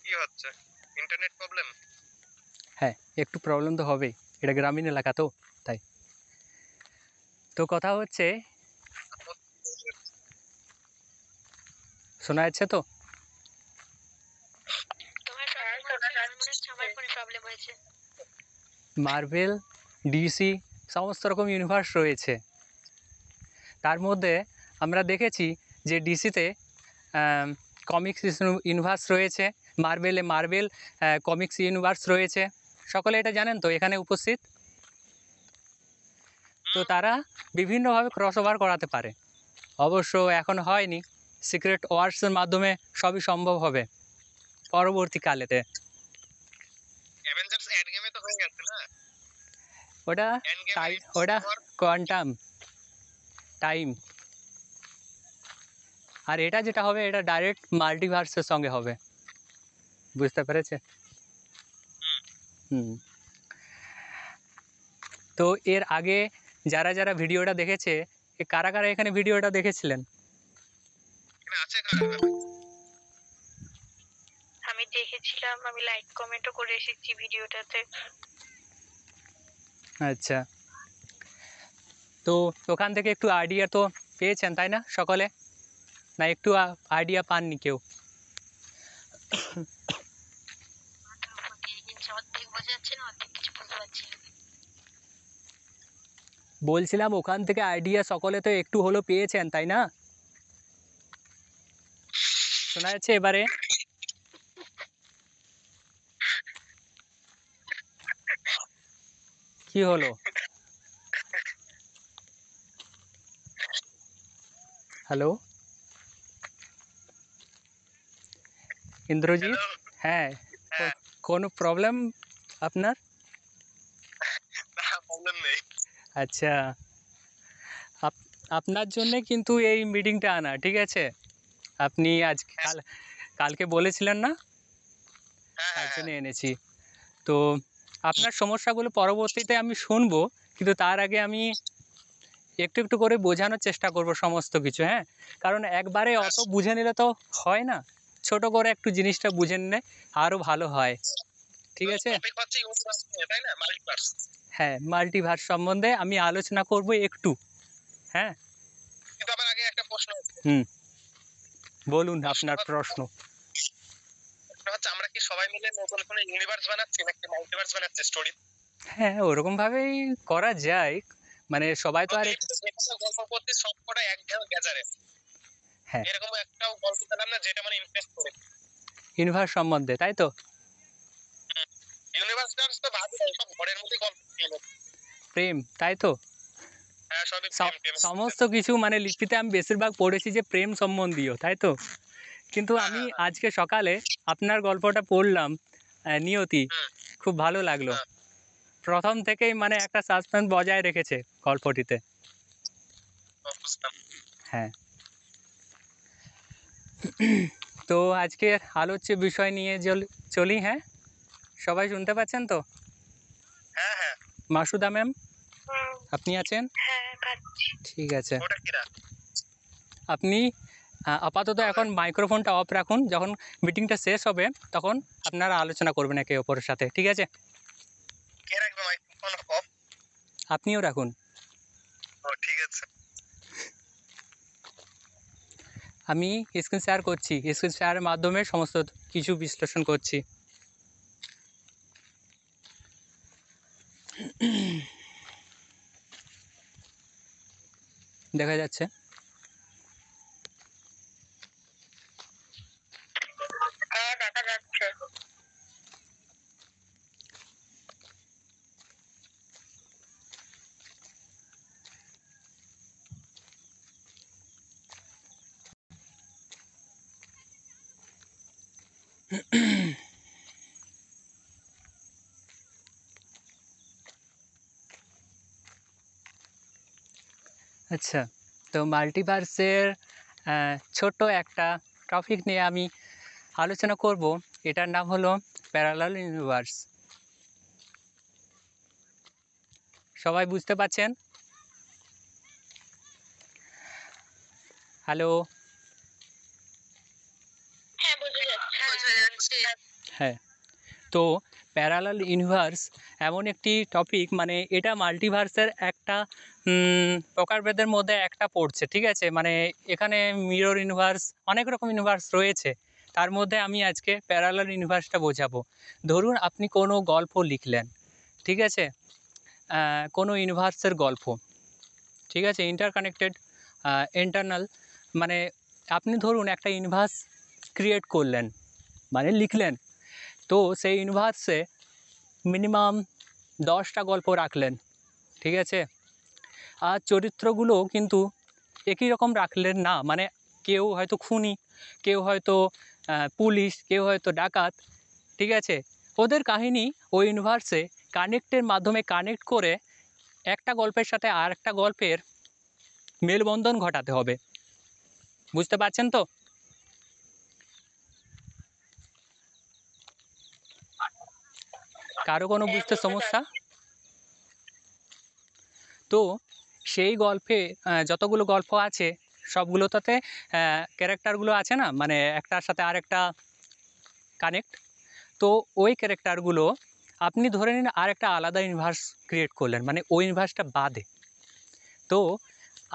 কি হচ্ছে? Internet problem? হ্যাঁ, একটু প্রবলেম তো হবেই, এটা গ্রামীণ এলাকা তো তাই। তো কথা হচ্ছে, শোনা যাচ্ছে তো? মার্ভেল, ডিসি সমস্ত রকম ইউনিভার্স রয়েছে। তার মধ্যে আমরা দেখেছি যে ডিসিতে কমিক্স ইউনিভার্স রয়েছে, মার্ভেলে মার্ভেল কমিক্স ইউনিভার্স রয়েছে। সকলে এটা জানেন তো এখানে উপস্থিত? তো তারা বিভিন্নভাবে ক্রস ওভার করাতে পারে। অবশ্য এখন হয়নি, সিক্রেট ওয়ার্সের মাধ্যমে সবই সম্ভব হবে পরবর্তীকালেতে। অ্যাভেঞ্জার্স এন্ড গেমে তো হয়ে গেছে না? ওটা এন্ড গেম তাই, ওটা কোয়ান্টাম টাইম। আর এটা যেটা হবে এটা ডাইরেক্ট মাল্টিভার্সের সঙ্গে হবে, বুঝতে পেরেছে? হুম। তো এর আগে যারা যারা ভিডিওটা দেখেছে, কারা কারা এখানে ভিডিওটা দেখেছিলেন? এখানে আছে কারা? আমি দেখেছিলাম, আমি লাইক কমেন্টও করে এসেছি ভিডিওটাতে। আচ্ছা, তো ওখান থেকে একটু আইডিয়া তো পেয়েছেন তাই না সকলে? না একটু আইডিয়া পাননি কেউ? অর্ধেক বোঝা যাচ্ছে না, অর্ধেক কিছু বুঝতে পারছি না। বলছিলাম ওখান থেকে আইডিয়া সকলে তো একটু হলেও পেয়েছেন তাই না? শোনা যাচ্ছে এবারে? কি হলো? হ্যালো ইন্দ্রজিৎ? হ্যাঁ, কোনো প্রবলেম আপনার? প্রবলেম নেই। আচ্ছা, আপনার জন্যে কিন্তু এই মিটিংটা আনা, ঠিক আছে? আপনি আজ কালকে বলেছিলেন না, তার জন্য এনেছি। তো আপনার সমস্যাগুলো পরবর্তীতে আমি শুনবো, কিন্তু তার আগে আমি একটু একটু করে বোঝানোর চেষ্টা করব সমস্ত কিছু, হ্যাঁ? কারণ একবারে অত বুঝে নিলে তো হয় না, ছোট করে একটু জিনিসটা বুঝে নিলে আরও ভালো হয়, ঠিক আছে? তাই না? মাল্টিভার্স। হ্যাঁ, মাল্টিভার্স সম্বন্ধে আমি আলোচনা করব একটু, হ্যাঁ? কিন্তু আমার আগে একটা প্রশ্ন আছে। বলুন আপনার প্রশ্ন। হচ্ছে আমরা কি সবাই মিলে নতুন কোনো ইউনিভার্স বানাচ্ছি নাকি মাল্টিভার্স বানাচ্ছি স্টোরি? হ্যাঁ, ওরকমভাবেই করা যায়, মানে সবাই তো আর গল্প করতে সব কটা এক গ্যাজারে। হ্যাঁ, এরকম একটাও গল্প পেলাম না যেটা মানে ইন্টারেস্ট করে। ইউনিভার্স সম্বন্ধে, তাই তো? ইউনিভার্স তো ভাবি সব ঘরের মধ্যে গল্প ছিল। প্রেম, তাই তো? হ্যাঁ, সবই প্রেম। সমস্ত কিছু মানে লিপিতে আমি বেশিরভাগ পড়েছি যে প্রেম সম্বন্ধীয়, তাই তো? কিন্তু আমি আজকে সকালে আপনার গল্পটা পড়লাম, নিয়তি, খুব ভালো লাগলো। প্রথম থেকেই মানে একটা সাসপেন্স বজায় রেখেছে গল্পটিতে। হ্যাঁ। তো আজকে আলোচ্য বিষয় নিয়ে চলি, হ্যাঁ? সবাই শুনতে পাচ্ছেন তো? হ্যাঁ হ্যাঁ। মাসুদা ম্যাম, আপনি আছেন? হ্যাঁ, পাচ্ছি। ঠিক আছে। ওটা কিরা? আপনি আপাতত এখন মাইক্রোফোনটা অফ রাখুন, যখন মিটিংটা শেষ হবে তখন আপনারা আলোচনা করবেন একে অপরের সাথে, ঠিক আছে? কে রাখবে মাইক্রোফোন অফ? আপনিও রাখুন। ও ঠিক আছে। আমি স্ক্রিন শেয়ার করছি, স্ক্রিন শেয়ারের মাধ্যমে সমস্ত কিছু বিশ্লেষণ করছি। দেখা যাচ্ছে? হ্যাঁ, দেখা যাচ্ছে। আচ্ছা, তো মাল্টিভার্সের ছোট্ট একটা টপিক নিয়ে আমি আলোচনা করব, এটার নাম হলো প্যারালাল ইউনিভার্স। সবাই বুঝতে পারছেন? হ্যালো? হ্যাঁ, বোঝা যাচ্ছে। হ্যাঁ, তো প্যারালাল ইউনিভার্স এমন একটি টপিক, মানে এটা মাল্টিভার্সের একটা প্রকারভেদের মধ্যে একটা পড়ছে, ঠিক আছে? মানে এখানে মিরর ইউনিভার্স, অনেক রকম ইউনিভার্স রয়েছে, তার মধ্যে আমি আজকে প্যারালাল ইউনিভার্সটা বোঝাবো। ধরুন আপনি কোনো গল্প লিখলেন, ঠিক আছে? কোনো ইউনিভার্সের গল্প, ঠিক আছে? ইন্টারকানেক্টেড, ইন্টারনাল, মানে আপনি ধরুন একটা ইউনিভার্স ক্রিয়েট করলেন, মানে লিখলেন, তো সেই ইউনিভার্সে মিনিমাম 10টা গল্প রাখলেন, ঠিক আছে? আর চরিত্রগুলো কিন্তু একই রকম রাখলেন না, মানে কেউ হয়তো খুনি, কেউ হয়তো পুলিশ, কেউ হয়তো ডাকাত, ঠিক আছে? ওদের কাহিনী ওই ইউনিভার্সে কানেক্টের মাধ্যমে কানেক্ট করে একটা গল্পের সাথে আর একটা গল্পের মেলবন্ধন ঘটাতে হবে। বুঝতে পারছেন তো? কারো কোনো বুঝতে সমস্যা? তো সেই গল্পে যতগুলো গল্প আছে সবগুলোতে ক্যারেক্টারগুলো আছে না, মানে একটার সাথে আরেকটা কানেক্ট। তো ওই ক্যারেক্টারগুলো আপনি ধরে নিন আরেকটা আলাদা ইউনিভার্স ক্রিয়েট করলেন, মানে ওই ইউনিভার্সটা বাদে। তো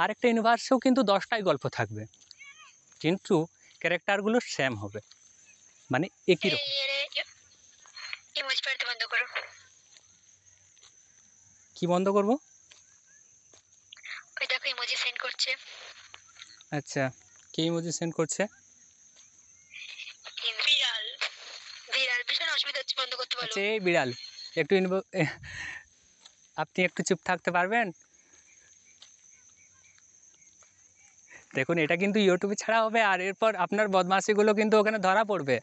আরেকটা ইউনিভার্সেও কিন্তু 10টাই গল্প থাকবে, কিন্তু ক্যারেক্টারগুলো সেম হবে, মানে একই রকম। ইমোজি পাঠাতে বন্ধ করো। কি বন্ধ করব? ওই দেখো ইমোজি সেন্ড করছে। আচ্ছা, কে ইমোজি সেন্ড করছে? বিড়াল। বিড়াল ভীষণ অসুবিধা হচ্ছে, বন্ধ করতে বলো। আচ্ছা, এই বিড়াল একটু আপনি একটু চুপ থাকতে পারবেন? দেখুন, এটা কিন্তু ইউটিউবে ছাড়া হবে, আর এরপর আপনার বদমাশিগুলো কিন্তু ওখানে ধরা পড়বে,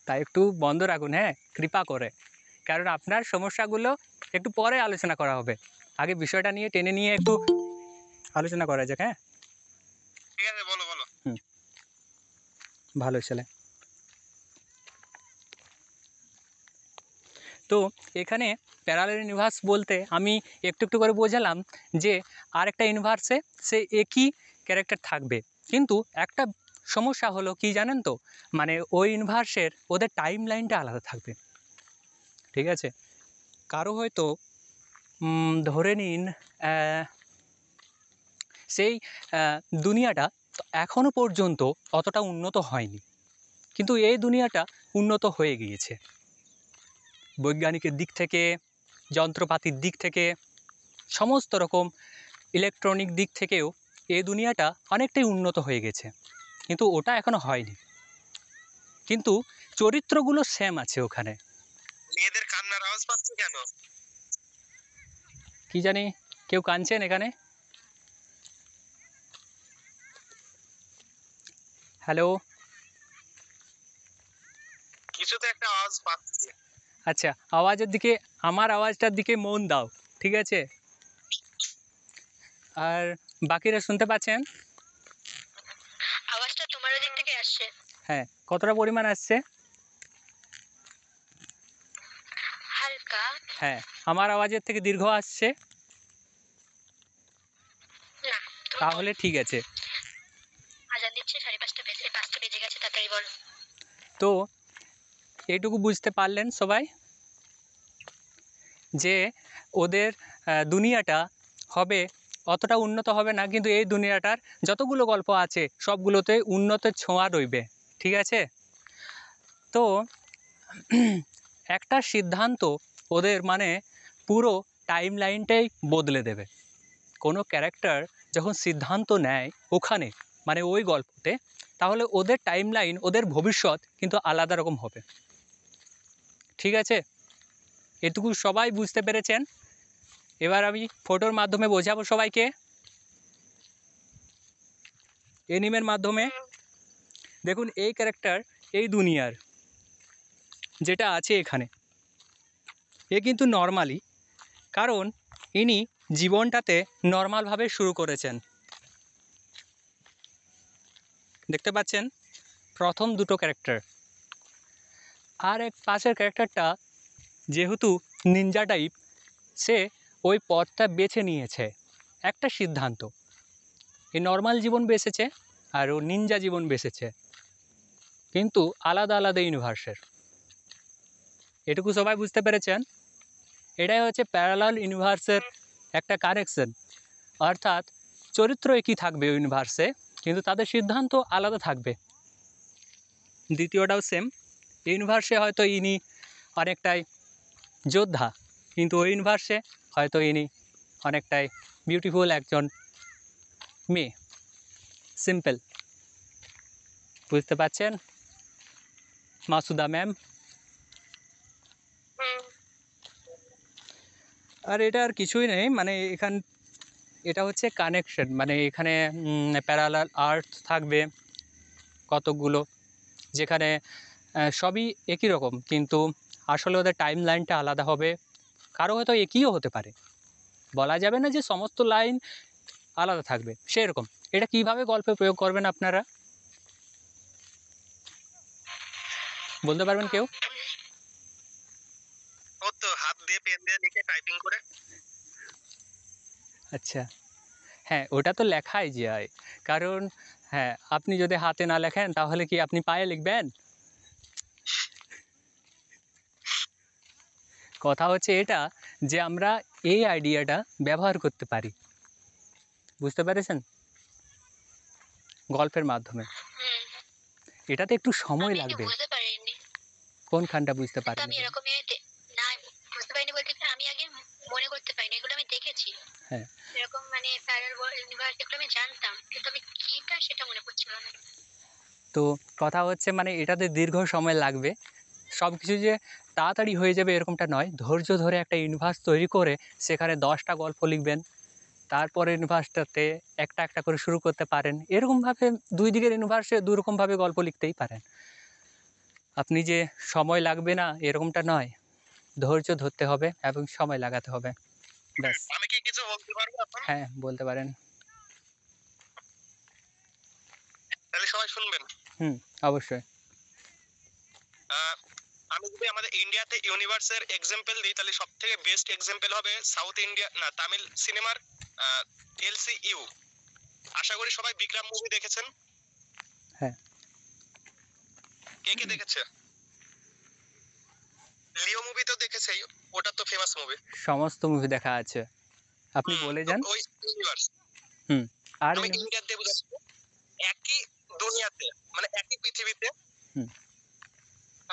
তাই একটু বন্ধ রাখুন, হ্যাঁ, কৃপা করে। কারণ আপনার সমস্যাগুলো একটু পরে আলোচনা করা হবে, আগে বিষয়টা নিয়ে টেনে নিয়ে একটু আলোচনা করা যাক। হ্যাঁ, ঠিক আছে, বলো বলো। ভালো ছেলে। তো এখানে প্যারালাল ইউনিভার্স বলতে আমি একটু একটু করে বোঝালাম যে আরেকটা ইউনিভার্সে সে একই ক্যারেক্টার থাকবে, কিন্তু একটা সমস্যা হলো কি জানেন তো, মানে ওই ইউনিভার্সের ওদের টাইম লাইনটা আলাদা থাকবে, ঠিক আছে? কারো হয়তো ধরে নিন সেই দুনিয়াটা এখনও পর্যন্ত অতটা উন্নত হয়নি, কিন্তু এই দুনিয়াটা উন্নত হয়ে গিয়েছে বৈজ্ঞানিকের দিক থেকে, যন্ত্রপাতির দিক থেকে, সমস্ত রকম ইলেকট্রনিক দিক থেকেও এই দুনিয়াটা অনেকটাই উন্নত হয়ে গেছে, কিন্তু ওটা এখনও হয়নি, কিন্তু চরিত্রগুলো সেম আছে ওখানে। মেয়েদের কান্নার আওয়াজ পাচ্ছি কেন? কি জানি, কেউ কাঁদছেন এখানে? হ্যালো? কিছু তো একটা আওয়াজ পাচ্ছি। আচ্ছা, আওয়াজের দিকে, আমার আওয়াজটার দিকে মন দাও, ঠিক আছে? আর বাকিরা শুনতে পাচ্ছেন? আওয়াজটা তোমার দিক থেকে আসছে। হ্যাঁ, কতটা পরিমাণ আসছে? হালকা। হ্যাঁ, আমার আওয়াজের থেকে দীর্ঘ আসছে? না। তাহলে ঠিক আছে। আজান দিচ্ছে, 5:30 বেজে 5টা বেজে গেছে, তাড়াতাড়ি বল। তো এইটুকু বুঝতে পারলেন সবাই যে ওদের দুনিয়াটা হবে, অতটা উন্নত হবে না, কিন্তু এই দুনিয়াটার যতগুলো গল্প আছে সবগুলোতে উন্নতের ছোঁয়া রইবে, ঠিক আছে? তো একটা সিদ্ধান্ত ওদের মানে পুরো টাইম লাইনটাই বদলে দেবে। কোনো ক্যারেক্টার যখন সিদ্ধান্ত নেয় ওখানে, মানে ওই গল্পতে, তাহলে ওদের টাইম লাইন, ওদের ভবিষ্যৎ কিন্তু আলাদা রকম হবে, ঠিক আছে? এটুকু সবাই বুঝতে পেরেছেন? এবার আমি ফটোর মাধ্যমে বোঝাবো সবাইকে, অ্যানিমের মাধ্যমে। দেখুন, এই ক্যারেক্টার এই দুনিয়ার যেটা আছে এখানে, এ কিন্তু নর্মালি, কারণ ইনি জীবনটাতে নর্মালভাবে শুরু করেছেন। দেখতে পাচ্ছেন প্রথম দুটো ক্যারেক্টার, আর এক পাশের ক্যারেক্টারটা যেহেতু নিনজা টাইপ, সে ওই পথটা বেছে নিয়েছে, একটা সিদ্ধান্ত। এ নর্মাল জীবন বেসেছে আর ও নিনজা জীবন বেসেছে। কিন্তু আলাদা আলাদা ইউনিভার্সের। এটুকু সবাই বুঝতে পেরেছেন? এটাই হচ্ছে প্যারালাল ইউনিভার্সের একটা কারেকশন। অর্থাৎ চরিত্র একই থাকবে ইউনিভার্সে, কিন্তু তাদের সিদ্ধান্ত আলাদা থাকবে। দ্বিতীয়টাও সেম, ইউনিভার্সে হয়তো ইনি অনেকটাই যোদ্ধা, কিন্তু ওই ইউনিভার্সে হয়তো ইনি অনেকটাই বিউটিফুল একজন মেয়ে, সিম্পল। বুঝতে পারছেন মাসুদা ম্যাম? হুম। আর এটা আর কিছুই নেই, মানে এটা হচ্ছে কানেকশন, মানে এখানে প্যারালাল আর্থ থাকবে কতকগুলো, যেখানে সবই একই রকম, কিন্তু আসলে ওদের টাইম লাইনটা আলাদা হবে। কারো হয়তো একইও হতে পারে, বলা যাবে না যে সমস্ত লাইন আলাদা থাকবে সেরকম। এটা কিভাবে গল্পে প্রয়োগ করবেন আপনারা বলতে পারবেন কেউ? ও তো হাত দিয়ে পেন দিয়ে লিখে টাইপিং করে। আচ্ছা, হ্যাঁ, ওটা তো লেখাই যায়। কারণ হ্যাঁ, আপনি যদি হাতে না লেখেন তাহলে কি আপনি পায়ে লিখবেন? কথা হচ্ছে এটা যে আমরা এই আইডিয়াটা ব্যবহার করতে পারি, বুঝতে পেরেছেন, গল্পের মাধ্যমে। হুম। এটাতে একটু সময় আমি এটা লাগবে। বুঝতে পারিনি। কোনখানটা বুঝতে কিন্তু আমি পারেননি? এরকমই না, বুঝতে পারিনি বলতে কি আমি আগে মনে করতে পারিনি। এগুলো আমি দেখেছি। হ্যাঁ, এরকম মানে প্যারালাল ইউনিভার্স এগুলো আমি জানতাম। কিন্তু আমি কিটা সেটা মনে পড়ছিল না। তো কথা হচ্ছে মানে এটাতে দীর্ঘ সময় লাগবে। সব কিছু যে তাড়াতাড়ি হয়ে যাবে এরকমটা নয়। ধৈর্য ধরে একটা ইউনিভার্স তৈরি করে সেখানে 10টা গল্প লিখবেন। তারপরে ইউনিভার্সটাতে একটা একটা করে শুরু করতে পারেন। এরকমভাবে 2 দিকের ইউনিভার্সে 2 রকমভাবে গল্প লিখতেই পারেন। আপনি যে সময় লাগবে না এরকমটা নয়। ধৈর্য ধরতে হবে এবং সময় লাগাতে হবে। ব্যাস। আমি কি কিছু বলতে পারবো এখন? হ্যাঁ, বলতে পারেন। তাহলে সবাই শুনবেন। হুম, অবশ্যই। আহ, আমি যদি আমাদের ইন্ডিয়াতে ইউনিভার্সের এক্সাম্পল দিই, তাহলে সব থেকে বেস্ট এক্সাম্পল হবে সাউথ ইন্ডিয়া না তামিল সিনেমার এলসিইউ। আশা করি সবাই বিক্রম মুভি দেখেছেন। হ্যাঁ। কে কে দেখেছে? লিও মুভি তো দেখেছেই, ওটা তো ফেমাস মুভি। সমস্ত মুভি দেখা আছে। আপনি বলে যান। ওই ইউনিভার্স হুম। আর আমি ইন্ডিয়াতে বুঝাচ্ছি, একই দুনিয়াতে মানে একই পৃথিবীতে। হুম।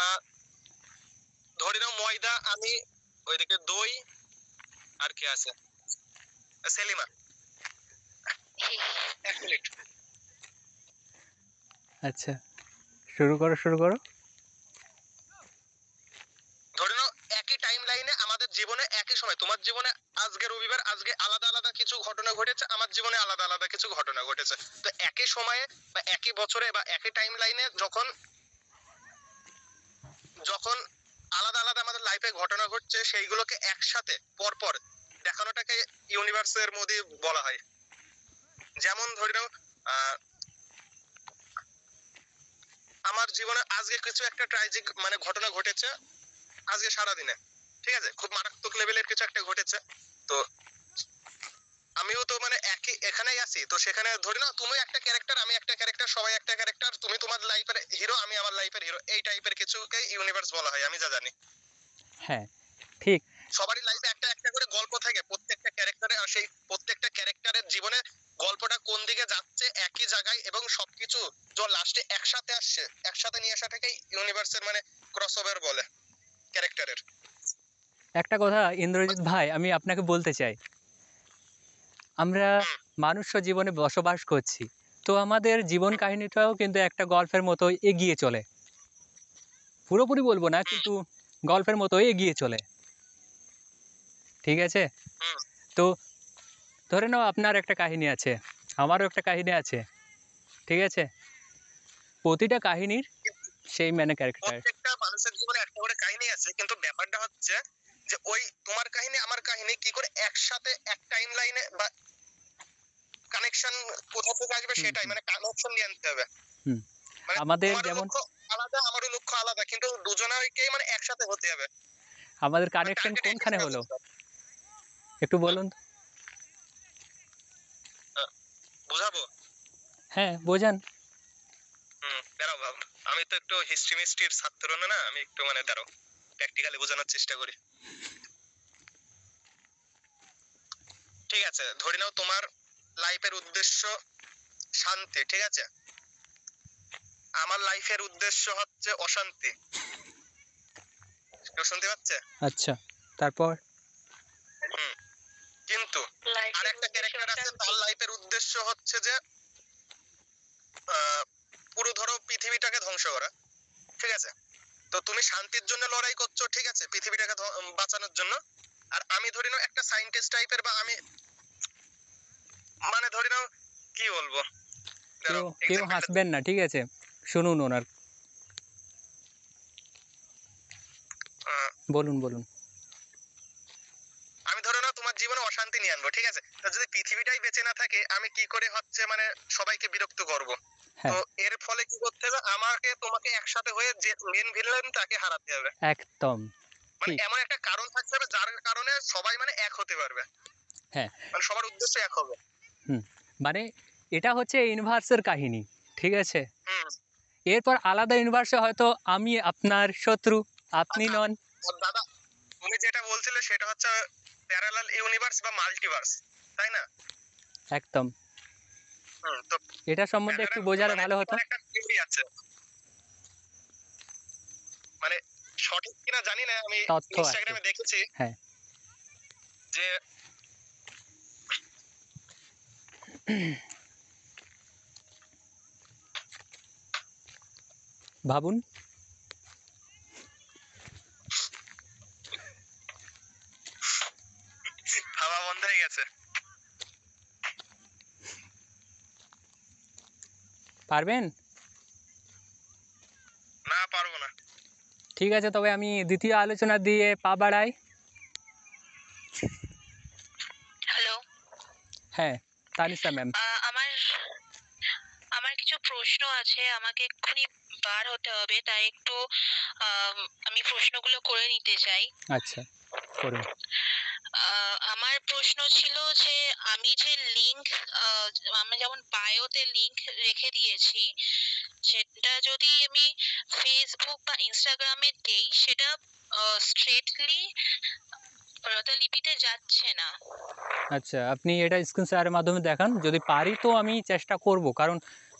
আহ, ধরে নাও ময়দা, আমি ওইদিকে দই, আর কে আছে, সেলিমা। এক মিনিট। আচ্ছা, শুরু করো, শুরু করো। ধরে নাও একই টাইম লাইনে আমাদের জীবনে একই সময়, তোমার জীবনে আজকে রবিবার, আজকে আলাদা আলাদা কিছু ঘটনা ঘটেছে, আমার জীবনে আলাদা আলাদা কিছু ঘটনা ঘটেছে। তো একই সময়ে বা একই বছরে বা একই টাইম লাইনে যখন যখন আলাদা আলাদা আমাদের লাইফে ঘটনা ঘটছে, সেইগুলোকে একসাথে পরপর দেখানোটাকে ইউনিভার্সের মধ্যে বলা হয়। যেমন ধরে নাও আমার জীবনে আজকে কিছু একটা ট্র্যাজিক মানে ঘটনা ঘটেছে আজকে সারাদিনে, ঠিক আছে, খুব মারাত্মক লেভেলের কিছু একটা ঘটেছে। তো আমিও তো মানে একই এখানেই আছি, তো সেখানে ধরে নাও তুমি একটা ক্যারেক্টার, আমি একটা ক্যারেক্টার, সবাই একটা ক্যারেক্টার, তুমি তোমার লাইফের হিরো, আমি আমার লাইফের হিরো, এই টাইপের কিছুকে ইউনিভার্স বলা হয় আমি যা জানি। হ্যাঁ, ঠিক। সবারই লাইফে একটা একটা করে গল্প থাকে প্রত্যেকটা ক্যারেক্টারে, আর সেই প্রত্যেকটা ক্যারেক্টারের জীবনে গল্পটা কোন দিকে যাচ্ছে একই জায়গায়, এবং সবকিছু যখন লাস্টে একসাথে আসছে, একসাথে নিয়ে আসাটাকেই ইউনিভার্সের মানে ক্রসওভার বলে ক্যারেক্টারের। একটা কথা ইন্দ্রজিৎ ভাই আমি আপনাকে বলতে চাই, আমরা মানুষ্য জীবনে বসবাস করছি, তো আমাদের জীবন কাহিনীটাও কিন্তু একটা গল্পের মতো এগিয়ে চলে। পুরোপুরি বলবো না, কিন্তু গল্পের মতো এগিয়ে চলে, ঠিক আছে? তো ধরে নাও আপনার একটা কাহিনী আছে, আমারও একটা কাহিনী আছে, ঠিক আছে? প্রতিটা কাহিনীর সেই মানে ক্যারেক্টার। প্রত্যেকটা মানুষের জীবনে একটা করে কাহিনী আছে, কিন্তু ব্যাপারটা হচ্ছে যে ওই তোমার কাহিনী আমার কাহিনী কি করে একসাথে এক টাইম লাইনে বা কানেকশন কোথা থেকে আসবে সেটাই, মানে কানেকশন নিয়ে আনতে হবে। হুম। মানে আমাদের তোমারও যেমন লক্ষ্য আলাদা, আমারও লক্ষ্য আলাদা, কিন্তু দুজনেরকেই মানে একসাথে হতে হবে। আমাদের মানে কানেকশন টার্গেট একই কোনখানে জায়গায় হলো বসতে হবে। একটু বলুন তো। বুঝাবো? হ্যাঁ, বোঝান। দাঁড়াও ভাব, আমি তো একটু হিস্ট্রি মিস্ট্রির ছাত্র না, আমি একটু মানে দাঁড়াও প্র্যাকটিক্যালি বোঝানোর চেষ্টা করি। ঠিক আছে, ধরে নাও তোমার লাইফের উদ্দেশ্য শান্তি, ঠিক আছে? আমার লাইফের উদ্দেশ্য হচ্ছে অশান্তি। কেউ শুনতে পাচ্ছে? আচ্ছা, তারপর? হুম, কিন্তু আর একটা ক্যারেক্টার আছে, তার লাইফের উদ্দেশ্য হচ্ছে যে পুরো ধরো পৃথিবীটাকে ধ্বংস করা, ঠিক আছে? তো তুমি শান্তির জন্য লড়াই করছো, ঠিক আছে, পৃথিবীটাকে বাঁচানোর জন্য। আর আমি ধরে নাও একটা সায়েন্টিস্ট টাইপের, বা আমি মানে ধরে নাও কি বলবো, কেউ কেউ হাসবেন না, ঠিক আছে, শুনুন ওনার, বলুন বলুন। আমি ধরে নাও তোমার জীবনে অশান্তি নিয়ে আনবো, ঠিক আছে? তা যদি পৃথিবীটাই বেঁচে না থাকে, আমি কি করে হচ্ছে মানে সবাইকে বিরক্ত করব? হ্যাঁ, তো এর ফলে কি করতে হবে, আমাকে তোমাকে একসাথে হয়ে যে মেন ভিলেন তাকে হারাতে হবে। একদম মানে ঠিক। এমন একটা কারণ থাকতে হবে যার কারণে সবাই মানে এক হতে পারবে, হ্যাঁ, মানে সবার উদ্দেশ্য এক হবে। মানে এটা হচ্ছে ইউনিভার্সের কাহিনী, ঠিক আছে? হুম। এরপর আলাদা ইউনিভার্সে হয়তো আমি আপনার শত্রু, আপনি আচ্ছা, নন। আর দাদা তুমি যেটা বলছিলে সেটা হচ্ছে প্যারালাল ইউনিভার্স বা মাল্টিভার্স, তাই না? একদম। তো এটা সম্বন্ধে একটু বোঝালে মানে ভালো হতো। তোমার একটা থিওরি আছে, মানে সঠিক কিনা জানি না, আমি তথ্য আছে। ইনস্টাগ্রামে দেখেছি হ্যাঁ। যে ভাবুন। হাওয়া বন্ধ হয়ে গেছে। পারবেন? না, পারবো না। ঠিক আছে, তবে আমি দ্বিতীয় আলোচনা দিয়ে পা বাড়াই। হ্যালো, হ্যাঁ, তানিশা ম্যাম। আমার আমার কিছু প্রশ্ন আছে, আমাকে এক্ষুনি বার হতে হবে, তাই একটু আমি প্রশ্নগুলো করে নিতে চাই। আচ্ছা, করুন। আমার প্রশ্ন ছিল যে আমি যে লিংক, আমি যেমন বায়োতে লিংক রেখে দিয়েছি, সেটা যদি আমি ফেসবুক বা ইনস্টাগ্রামে দেই, সেটা স্ট্রেটলি রতালিপিতে যাচ্ছে না। আচ্ছা, আপনি এটা স্ক্রিন শেয়ারের মাধ্যমে দেখান, যদি পারি তো আমি চেষ্টা করব, কারণ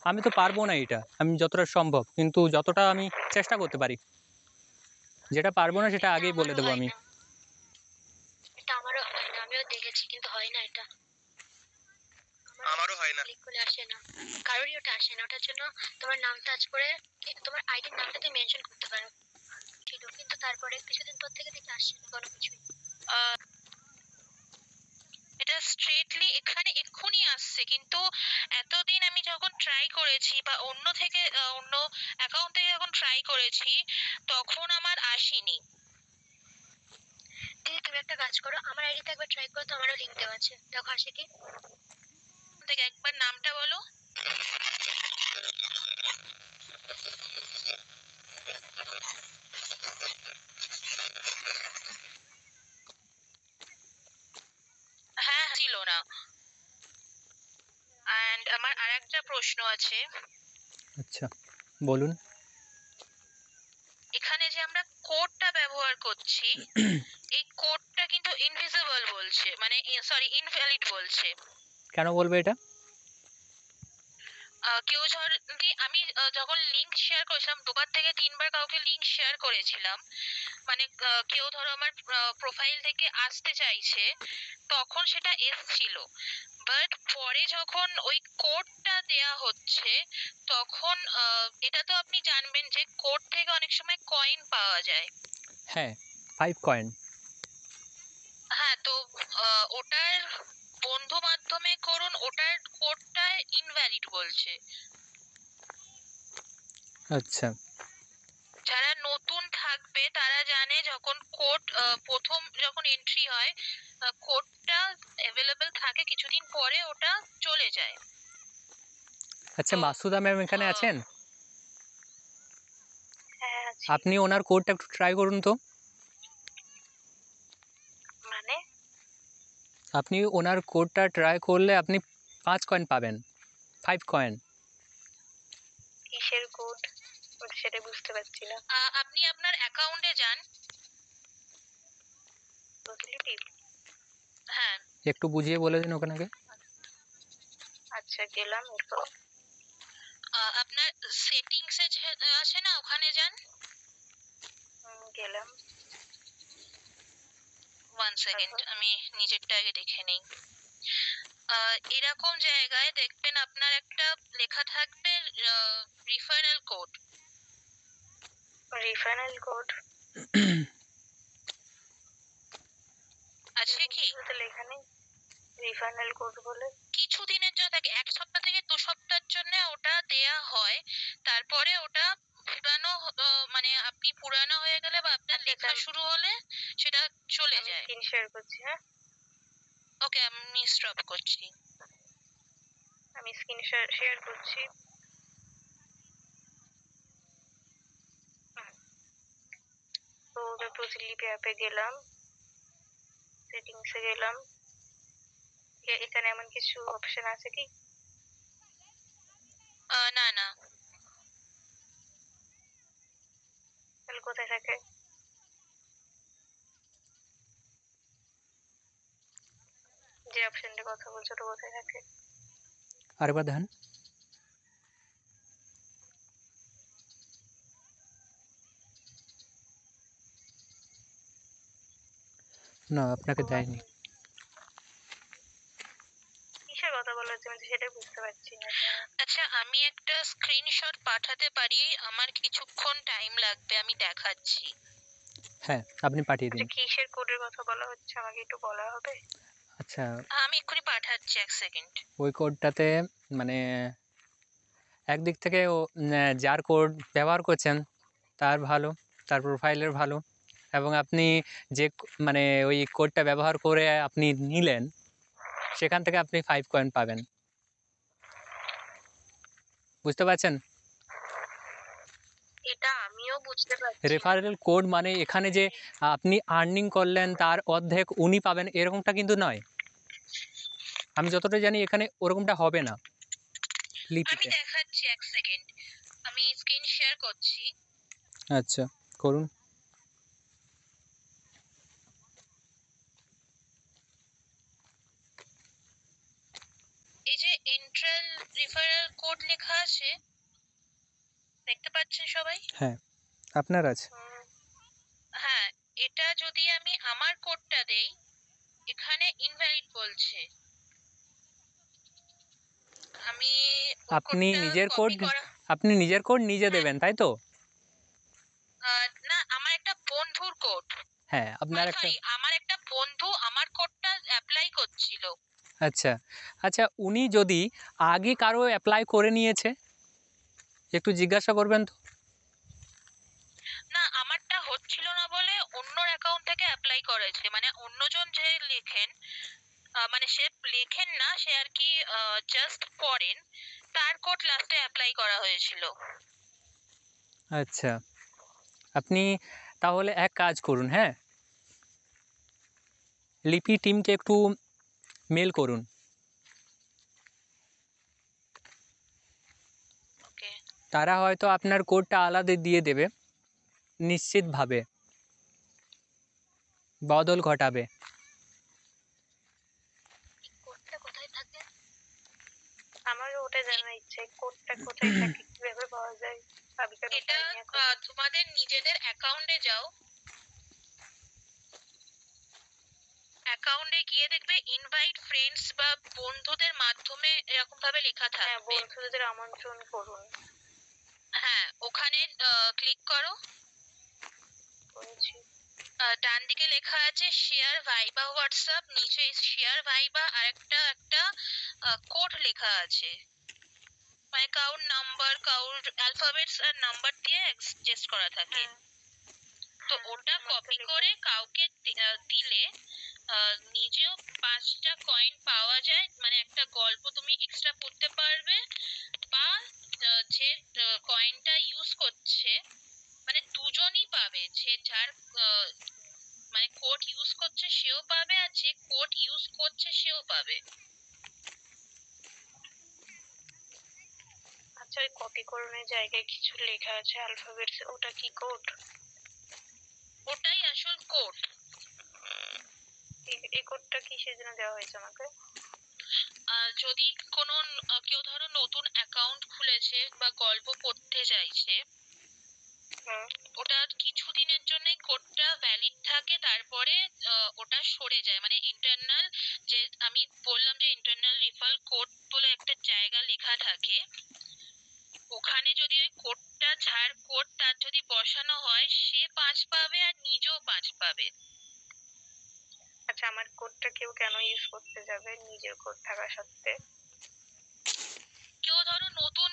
আমি তো পারবো না এটা, আমি যতটা সম্ভব, কিন্তু যতটা আমি চেষ্টা করতে পারি। যেটা পারবো না সেটা এটা আগেই বলে আমারও দেবো হয় আমি। না, এটা আমারও হয় না, আমিও দেখেছি কিন্তু হয় না এটা। আমারও হয় না। ক্লিক করলে আসে না, কারোরই ওটা আসে না। ওটার জন্য তোমার নাম টাচ করে তোমার আইডির নামটা তুমি মেনশন করতে পারো ছিল, কিন্তু তারপরে কিছুদিন পর থেকে দেখি আসছে না কোনো কিছুই। এটা স্ট্রেটলি এখানে এক্ষুনি আসছে, কিন্তু এতদিন আমি যখন ট্রাই করেছি বা অন্য থেকে অন্য অ্যাকাউন্ট থেকে যখন ট্রাই করেছি, তখন আমার আসেনি। দিদি তুমি একটা কাজ করো, আমার আইডিতে একবার ট্রাই করো তো, আমারও লিংক দেওয়া আছে, দেখো আসে কি। থেকে একবার নামটা বলো। হ্যাঁ, ছিল না। অ্যান্ড আমার আরেকটা প্রশ্ন আছে, আচ্ছা, বলুন। এখানে যে আমরা কোডটা ব্যবহার করছি, এই কোডটা কিন্তু ইনভিজিবল বলছে, মানে সরি ইনভ্যালিড বলছে। কেন বলবে এটা? কেউ যদি আমি যখন লিংক শেয়ার করেছিলাম, দুবার থেকে তিনবার কাউকে লিংক শেয়ার করেছিলাম, মানে কেউ ধরো আমার প্রোফাইল থেকে আসতে চাইছে, তখন সেটা এসছিল। বাট পরে যখন ওই কোডটা দেয়া হচ্ছে, তখন এটা তো আপনি জানবেন যে কোড থেকে অনেক সময় কয়েন পাওয়া যায়। হ্যাঁ, 5 কয়েন। হ্যাঁ, তো ওটার বন্ধু মাধ্যমে করুন, ওটার কোডটা ইনভ্যালিড বলছে। আচ্ছা, যারা নতুন থাকবে তারা জানে যখন কোড প্রথম যখন এন্ট্রি হয়, কোডটা অ্যাভেলেবল থাকে, কিছুদিন পরে ওটা চলে যায়। আচ্ছা, তো মাসুদা ম্যাম এখানে আছেন? হ্যাঁ আছি। আপনি ওনার কোডটা একটু ট্রাই করুন তো। মানে আপনি ওনার কোডটা ট্রাই করলে আপনি 5 কয়েন পাবেন, 5 কয়েন। কিসের কোড? সেটা বুঝতে পারছি না। আপনি আপনার অ্যাকাউন্টে যান। প্রতিলিপি? হ্যাঁ, একটু বুঝিয়ে বলে দিন ওখানে। আচ্ছা, গেলাম। এরপর আপনার সেটিংসে আছে না, ওখানে যান। গেলাম। 1 সেকেন্ড, আমি নিজেরটা আগে দেখে নেই। এরকম জায়গায় দেখবেন আপনার একটা লেখা থাকবে রিফারেল কোড। রিফারেল কোড আছে কি? তো লেখা নেই রিফারেল কোড বলে। কিছুদিনের জন্য থাকে, 1 সপ্তাহ থেকে 2 সপ্তাহের জন্য ওটা দেয়া হয়। তারপরে ওটা পুরানো মানে আপনি পুরানো হয়ে গেলে বা আপনার লেখা শুরু হলে সেটা চলে যায়। স্ক্রিন শেয়ার করছি। হ্যাঁ, ওকে, আমি স্টপ করছি। আমি স্ক্রিন শেয়ার করছি। তো প্রতিলিপি অ্যাপে গেলাম, সেটিংসে গেলাম। এখানে এমন কিছু অপশন আছে কি? না না, তাহলে কোথায় থাকে? যে অপশনটা কথা বলছো ওটা কোথায় থাকে? আরেকবার দেখেন। না, আপনাকে দেয়নি। কিসের কথা বলা হচ্ছে আমি সেটাই বুঝতে পারছি না। আচ্ছা, আমি একটা স্ক্রিনশট পাঠাতে পারি, আমার কিছুক্ষণ টাইম লাগবে, আমি দেখাচ্ছি। হ্যাঁ, আপনি পাঠিয়ে দিন। আচ্ছা, কিসের কোডের কথা বলা হচ্ছে আমাকে একটু বলা হবে? আচ্ছা, আমি এক্ষুনি পাঠাচ্ছি, 1 সেকেন্ড। ওই কোডটাতে মানে একদিক থেকে যার কোড ব্যবহার করছেন তার ভালো, তার প্রোফাইলের ভালো, এবং আপনি যে মানে ওই কোডটা ব্যবহার করে আপনি নিলেন সেখান থেকে আপনি 5 কয়েন পাবেন। বুঝতে পারছেন? এটা আমিও বুঝতে পারছি। রেফারেল কোড মানে এখানে যে আপনি আর্নিং করলেন তার অর্ধেক উনি পাবেন এরকমটা কিন্তু নয়। আমি যতটা জানি এখানে ওরকমটা হবে না আমি লিপিতে। দেখাচ্ছি, 1 সেকেন্ড, আমি স্ক্রিন শেয়ার করছি। আচ্ছা, করুন। এই যে এন্ট্রাল রিফারেল কোড লেখা আছে, দেখতে পাচ্ছেন সবাই? হ্যাঁ, আপনার আছে। হ্যাঁ, এটা যদি আমি আমার কোডটা দেই, এখানে ইনভ্যালিড বলছে। আমি ওই আপনি কোডটা নিজের কোড কপি করা। নিজে হ্যাঁ, দেবেন, তাই তো? না, আমার একটা বন্ধুর কোড। হ্যাঁ, আপনার একটা। সরি, আমার একটা বন্ধু আমার কোডটা অ্যাপ্লাই করছিল। আচ্ছা, আচ্ছা, উনি যদি আগে কারো অ্যাপ্লাই করে নিয়েছে একটু জিজ্ঞাসা করবেন তো। না, আমারটা হচ্ছিল না বলে অন্যর অ্যাকাউন্ট থেকে অ্যাপ্লাই করেছে, মানে অন্যজন যে লেখেন, মানে সে লেখেন না, সে আর কি জাস্ট পড়েন, তার কোড লাস্টে অ্যাপ্লাই করা হয়েছিল। আচ্ছা, আপনি তাহলে এক কাজ করুন। হ্যাঁ, লিপি টিমকে একটু মেল করুন। ওকে, তারা হয়তো আপনার কোডটা আলাদা দিয়ে দেবে, নিশ্চিতভাবে বদল ঘটাবে। কোডটা কোথায় থাকে? আমারও ওটা জানার ইচ্ছে, কোডটা কোথায় থাকে, কিভাবে পাওয়া যায়? আমি কেন এটা পাইনি এখন? তোমাদের নিজেদের অ্যাকাউন্টে যাও, অ্যাকাউন্টে গিয়ে দেখবে ইনভাইট ফ্রেন্ডস বা বন্ধুদের মাধ্যমে এরকম ভাবে লেখা হ্যাঁ, থাকবে। বন্ধুদের আমন্ত্রণ করুন। হ্যাঁ, ওখানে ক্লিক করো। করেছি। ডান দিকে লেখা আছে শেয়ার ভাইবা হোয়াটসঅ্যাপ, নিচে শেয়ার ভাইবা আর একটা কোড লেখা আছে, মানে কাউর নাম্বার, কাউর অ্যালফাবেটস আর নাম্বার দিয়ে এক্সচেঞ্জ করা থাকে। তো ওটা কপি করে কাউকে দিলে নিজেও 5টা কয়েন পাওয়া যায়, মানে একটা গল্প তুমি এক্সট্রা পড়তে পারবে, বা যে কয়েনটা ইউজ করছে, মানে দুজনই পাবে, যে যার মানে কোড ইউজ করছে সেও পাবে, আর যে কোড ইউজ করছে সেও পাবে। আচ্ছা, আচ্ছা, ওই কপিকরণের জায়গায় কিছু লেখা আছে অ্যালফাবেটস, ওটা কি কোড? ওটাই আসল কোড। এই কোডটা কিসের জন্য দেওয়া হয়েছে আমাকে? যদি কোনো কেউ ধরো নতুন অ্যাকাউন্ট খুলেছে বা গল্প পড়তে চাইছে, হুম। ওটা কিছুদিনের জন্যই কোডটা ভ্যালিড থাকে, তারপরে ওটা সরে যায়। মানে ইন্টারনাল, যে আমি বললাম যে ইন্টারনাল রিফার কোড বলে একটা জায়গা লেখা থাকে, ওখানে যদি ওই কোডটা যার কোড তার যদি বসানো হয়, সে 5 পাবে আর নিজেও 5 পাবে। আচ্ছা, আমার কোডটা কেউ কেন ইউজ করতে যাবে নিজের কোড থাকা সত্ত্বে? কেউ ধরো নতুন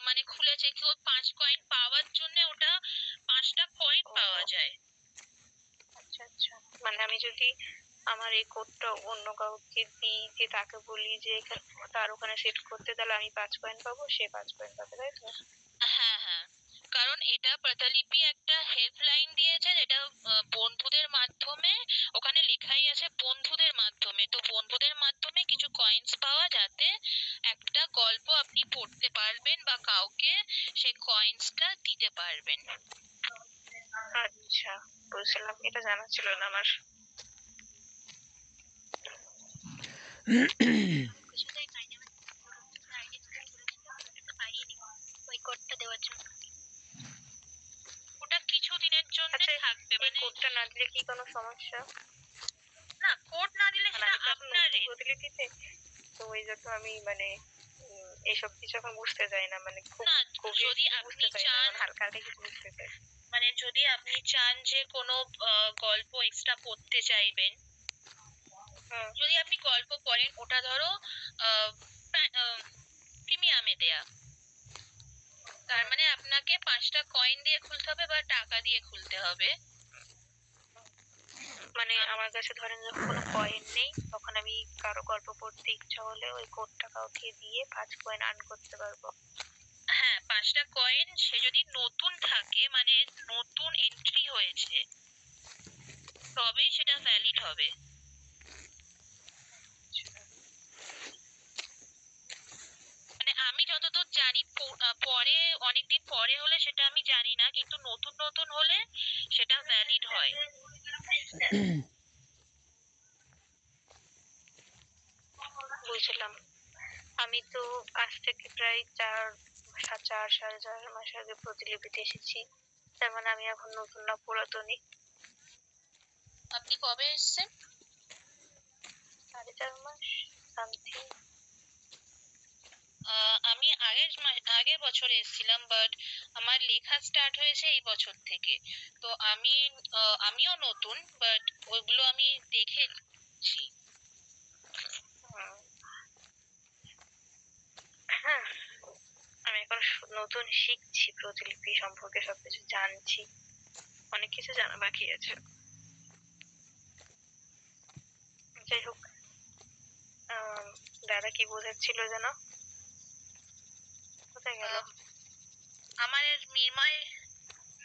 মানে খুলেছে, কেউ 5 কয়েন পাওয়ার জন্য ওটা 5টা পয়েন্ট ও। পাওয়া যায়। আচ্ছা আচ্ছা, মানে আমি যদি আমার এই কোডটা অন্য কাউকে দিই, যে তাকে বলি যে তার ওখানে সেট করতে, তাহলে আমি 5 পয়েন্ট পাবো, সে 5 পয়েন্ট পাবে, তাই তো? হ্যাঁ হ্যাঁ, কারণ এটা প্রতিলিপি একটা হেল্পলাইন দিয়েছে, যেটা বন্ধুদের মাধ্যমে, ওখানে লেখাই আছে বন্ধুদের মাধ্যমে, তো বন্ধুদের মাধ্যমে কিছু কয়েন্স পাওয়া, যাতে একটা গল্প আপনি পড়তে পারবেন বা কাউকে সেই কয়েন্সটা দিতে পারবেন। আচ্ছা, বুঝলাম, এটা জানা ছিল না আমার। ওটা কিছুদিনের জন্য আচ্ছা, থাকবে, এই মানে কোডটা না দিলে কি কোনো সমস্যা? না, কোড না দিলে মানে সেটা আমি তো এখন আপনার নতুন প্রতিলিপিতে, তো ওই জন্য আমি মানে এইসব কিছু এখন বুঝতে চাই না, মানে খুব না, গভীর যদি কিছু আপনি বুঝতে চাই না, চান, এখন হালকা হালকা কিছু বুঝতে চাই। মানে যদি আপনি চান যে কোনো গল্প এক্সট্রা পড়তে চাইবেন, হুম। যদি আপনি গল্প পড়েন, ওটা ধরো প্রিমিয়ামে দেয়া, তার মানে আপনাকে 5টা কয়েন দিয়ে খুলতে হবে বা টাকা দিয়ে খুলতে হবে। মানে আমার কাছে ধরেন যখন কোনো কয়েন নেই, তখন আমি কারো গল্প পড়তে ইচ্ছা হলে ওই কোডটা কাউকে দিয়ে 5 কয়েন আর্ন করতে পারবো। হ্যাঁ, 5টা কয়েন, সে যদি নতুন থাকে, মানে নতুন এন্ট্রি হয়েছে, তবেই সেটা ভ্যালিড হবে। মানে আমি যতদূর জানি, পরে অনেকদিন পরে হলে সেটা আমি জানি না, কিন্তু নতুন নতুন হলে সেটা ভ্যালিড হয়। বুঝলাম। আমি তো আজ থেকে প্রায় 4.5 মাস আগে প্রতিলিপিতে এসেছি, তার মানে আমি এখন নতুন না পুরাতনই? আপনি কবে এসেছেন? 4.5 মাস সামথিং। আমি আগের বছর এসেছিলাম, বাট আমার লেখা স্টার্ট হয়েছে এই বছর থেকে। তো আমিও নতুন, বাট ওইগুলো আমি দেখেছি। হ্যাঁ, আমি এখন নতুন শিখছি প্রতিলিপি সম্পর্কে, সবকিছু জানছি, অনেক কিছু জানা বাকি আছে। যাই হোক, দাদা কি বোঝাচ্ছিল যেন, কোথায় গেল? আমার মিরমায়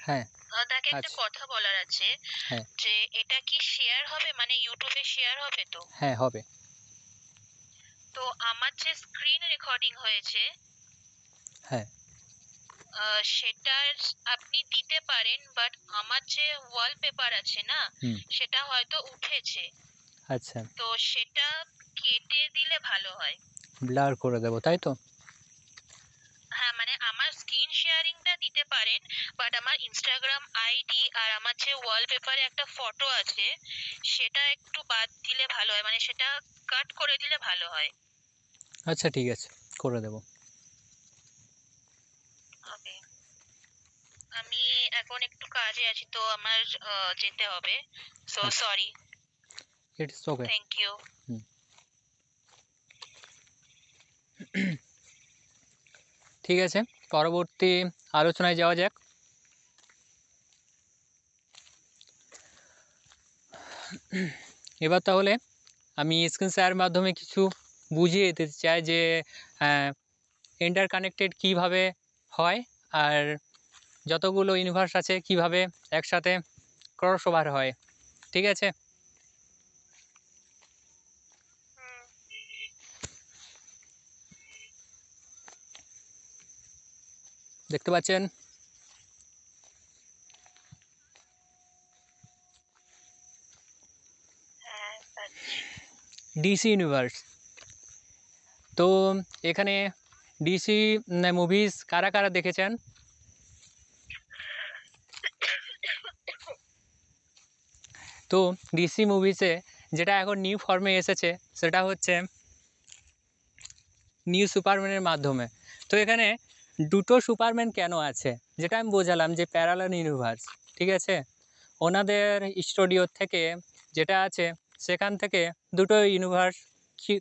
হ্যাঁ তাকে একটা আচ্ছা কথা বলার আছে, হ্যাঁ যে এটা কি শেয়ার হবে, মানে ইউটিউবে শেয়ার হবে তো? হ্যাঁ হবে তো আমার যে স্ক্রিন রেকর্ডিং হয়েছে, হ্যাঁ সেটার আপনি দিতে পারেন, বাট আমার যে ওয়ালপেপার আছে না, হুম সেটা হয়তো উঠেছে, আচ্ছা তো সেটা কেটে দিলে ভালো হয়। ব্লার করে দেবো তাই তো? হ্যাঁ, মানে আমার স্ক্রিন শেয়ারিংটা দিতে পারেন, বাট আমার ইনস্টাগ্রাম আইডি আর আমার যে ওয়ালপেপারে একটা ফটো আছে, সেটা একটু বাদ দিলে ভালো হয়, মানে সেটা কাট করে দিলে ভালো হয়। আচ্ছা ঠিক আছে, করে দেবো। ওকে, আমি এখন একটু কাজে আছি, তো আমার যেতে হবে, সো আচ্ছা sorry. It's okay. Thank you. হুম ঠিক আছে, পরবর্তী আলোচনায় যাওয়া যাক। এবার তাহলে আমি স্ক্রিন শেয়ারের মাধ্যমে কিছু বুঝিয়ে দিতে চাই যে ইন্টার কানেক্টেড কীভাবে হয়, আর যতগুলো ইউনিভার্স আছে কিভাবে একসাথে ক্রস ওভার হয়। ঠিক আছে? দেখতে পাচ্ছেন হ্যাঁ পাচ্ছি। DC universe. তো এখানে ডিসি মুভিজ কারা কারা দেখেছেন? তো ডিসি মুভিসে যেটা এখন নিউ ফর্মে এসেছে সেটা হচ্ছে নিউ সুপারম্যানের মাধ্যমে। তো এখানে দুটো সুপারম্যান কেন আছে, যেটা আমি বোঝালাম যে প্যারালাল ইউনিভার্স, ঠিক আছে। ওনাদের স্টুডিও থেকে যেটা আছে সেখান থেকে দুটো ইউনিভার্স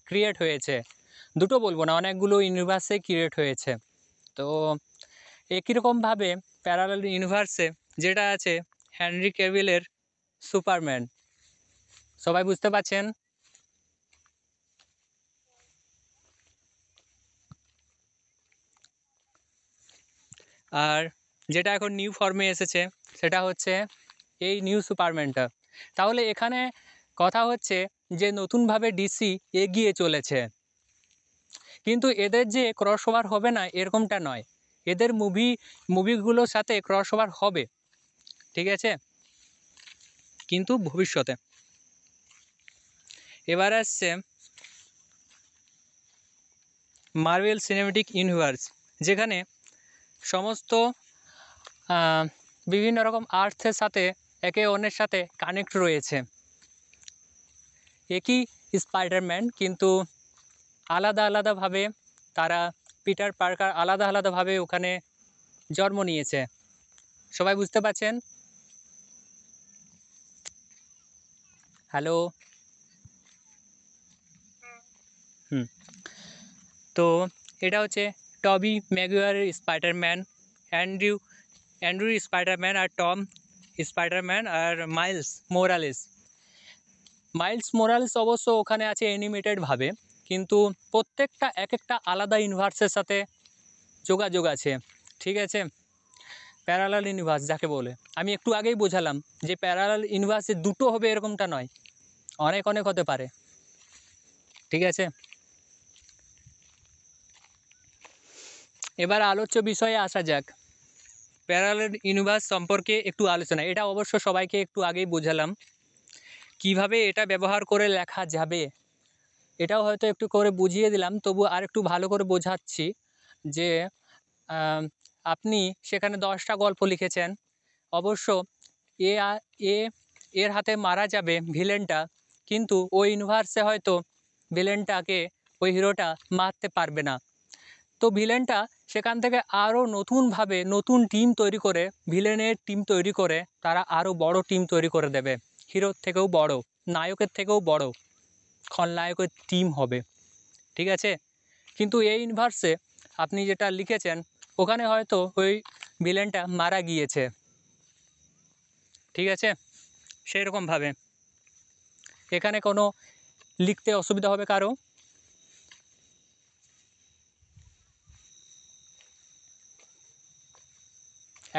ক্রিয়েট হয়েছে। দুটো বলবো না, অনেকগুলো ইউনিভার্সে ক্রিয়েট হয়েছে। তো একই রকমভাবে প্যারালাল ইউনিভার্সে যেটা আছে হেনরি ক্যাভিলের সুপারম্যান, সবাই বুঝতে পারছেন? আর যেটা এখন নিউ ফর্মে এসেছে সেটা হচ্ছে এই নিউ সুপারম্যানটা। তাহলে এখানে কথা হচ্ছে যে নতুনভাবে ডিসি এগিয়ে চলেছে, কিন্তু এদের যে ক্রসওভার হবে না এরকমটা নয়। এদের মুভিগুলোর সাথে ক্রসওভার হবে, ঠিক আছে, কিন্তু ভবিষ্যতে। এবার আসছে মার্ভেল সিনেমেটিক ইউনিভার্স, যেখানে সমস্ত বিভিন্ন রকম আর্থের সাথে একে অন্যের সাথে কানেক্ট রয়েছে। একই স্পাইডারম্যান, কিন্তু আলাদা আলাদাভাবে তারা, পিটার পার্কার আলাদা আলাদাভাবে ওখানে জন্ম নিয়েছে। সবাই বুঝতে পারছেন? হ্যালো। হুম। তো এটা হচ্ছে টবি ম্যাগুয়ারের স্পাইডারম্যান, অ্যান্ড্রু স্পাইডারম্যান, আর টম স্পাইডারম্যান, আর মাইলস মোরালেস অবশ্য ওখানে আছে অ্যানিমেটেডভাবে, কিন্তু প্রত্যেকটা এক একটা আলাদা ইউনিভার্সের সাথে যোগাযোগ আছে, ঠিক আছে। প্যারালাল ইউনিভার্স যাকে বলে, আমি একটু আগেই বোঝালাম যে প্যারালাল ইউনিভার্সে দুটো হবে এরকমটা নয়, অনেক অনেক হতে পারে, ঠিক আছে। এবার আলোচ্য বিষয়ে আসা যাক। প্যারালাল ইউনিভার্স সম্পর্কে একটু আলোচনা, এটা অবশ্য সবাইকে একটু আগেই বোঝালাম। কিভাবে এটা ব্যবহার করে লেখা যাবে এটাও হয়তো একটু করে বুঝিয়ে দিলাম, তবু আর একটু ভালো করে বোঝাচ্ছি যে আপনি সেখানে 10টা গল্প লিখেছেন, অবশ্য এ এ এর হাতে মারা যাবে ভিলেনটা, কিন্তু ওই ইউনিভার্সে হয়তো ভিলেনটাকে ওই হিরোটা মারতে পারবে না। তো ভিলেনটা সেখান থেকে আরও নতুনভাবে নতুন টিম তৈরি করে, ভিলেনের টিম তৈরি করে তারা আরও বড় টিম তৈরি করে দেবে, হিরোর থেকেও বড়, নায়কের থেকেও বড় খলনায়কের টিম হবে, ঠিক আছে। কিন্তু এই ইউনিভার্সে আপনি যেটা লিখেছেন ওখানে হয়তো ওই ভিলেনটা মারা গিয়েছে, ঠিক আছে। সেই রকমভাবে এখানে কোনো লিখতে অসুবিধা হবে কারো?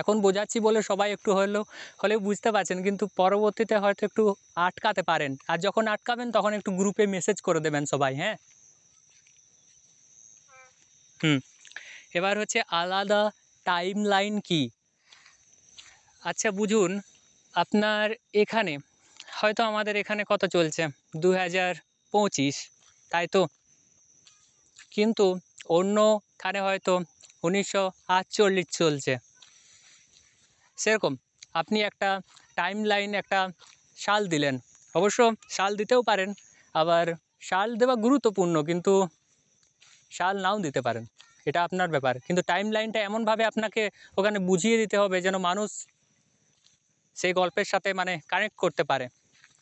এখন বোঝাচ্ছি বলে সবাই একটু হলেও বুঝতে পারছেন, কিন্তু পরবর্তীতে হয়তো একটু আটকাতে পারেন, আর যখন আটকাবেন তখন একটু গ্রুপে মেসেজ করে দেবেন সবাই, হ্যাঁ। হুম। এবার হচ্ছে আলাদা টাইম লাইন কি। আচ্ছা বুঝুন, আপনার এখানে হয়তো, আমাদের এখানে কত চলছে 2025, তাই তো, কিন্তু অন্যখানে হয়তো 1948 চলছে। সেরকম আপনি একটা টাইম লাইন, একটা সাল দিলেন, অবশ্য সাল দিতেও পারেন, আবার সাল দেওয়া গুরুত্বপূর্ণ, কিন্তু সাল নাও দিতে পারেন, এটা আপনার ব্যাপার, কিন্তু টাইম লাইনটা এমনভাবে আপনাকে ওখানে বুঝিয়ে দিতে হবে যেন মানুষ সেই গল্পের সাথে মানে কানেক্ট করতে পারে,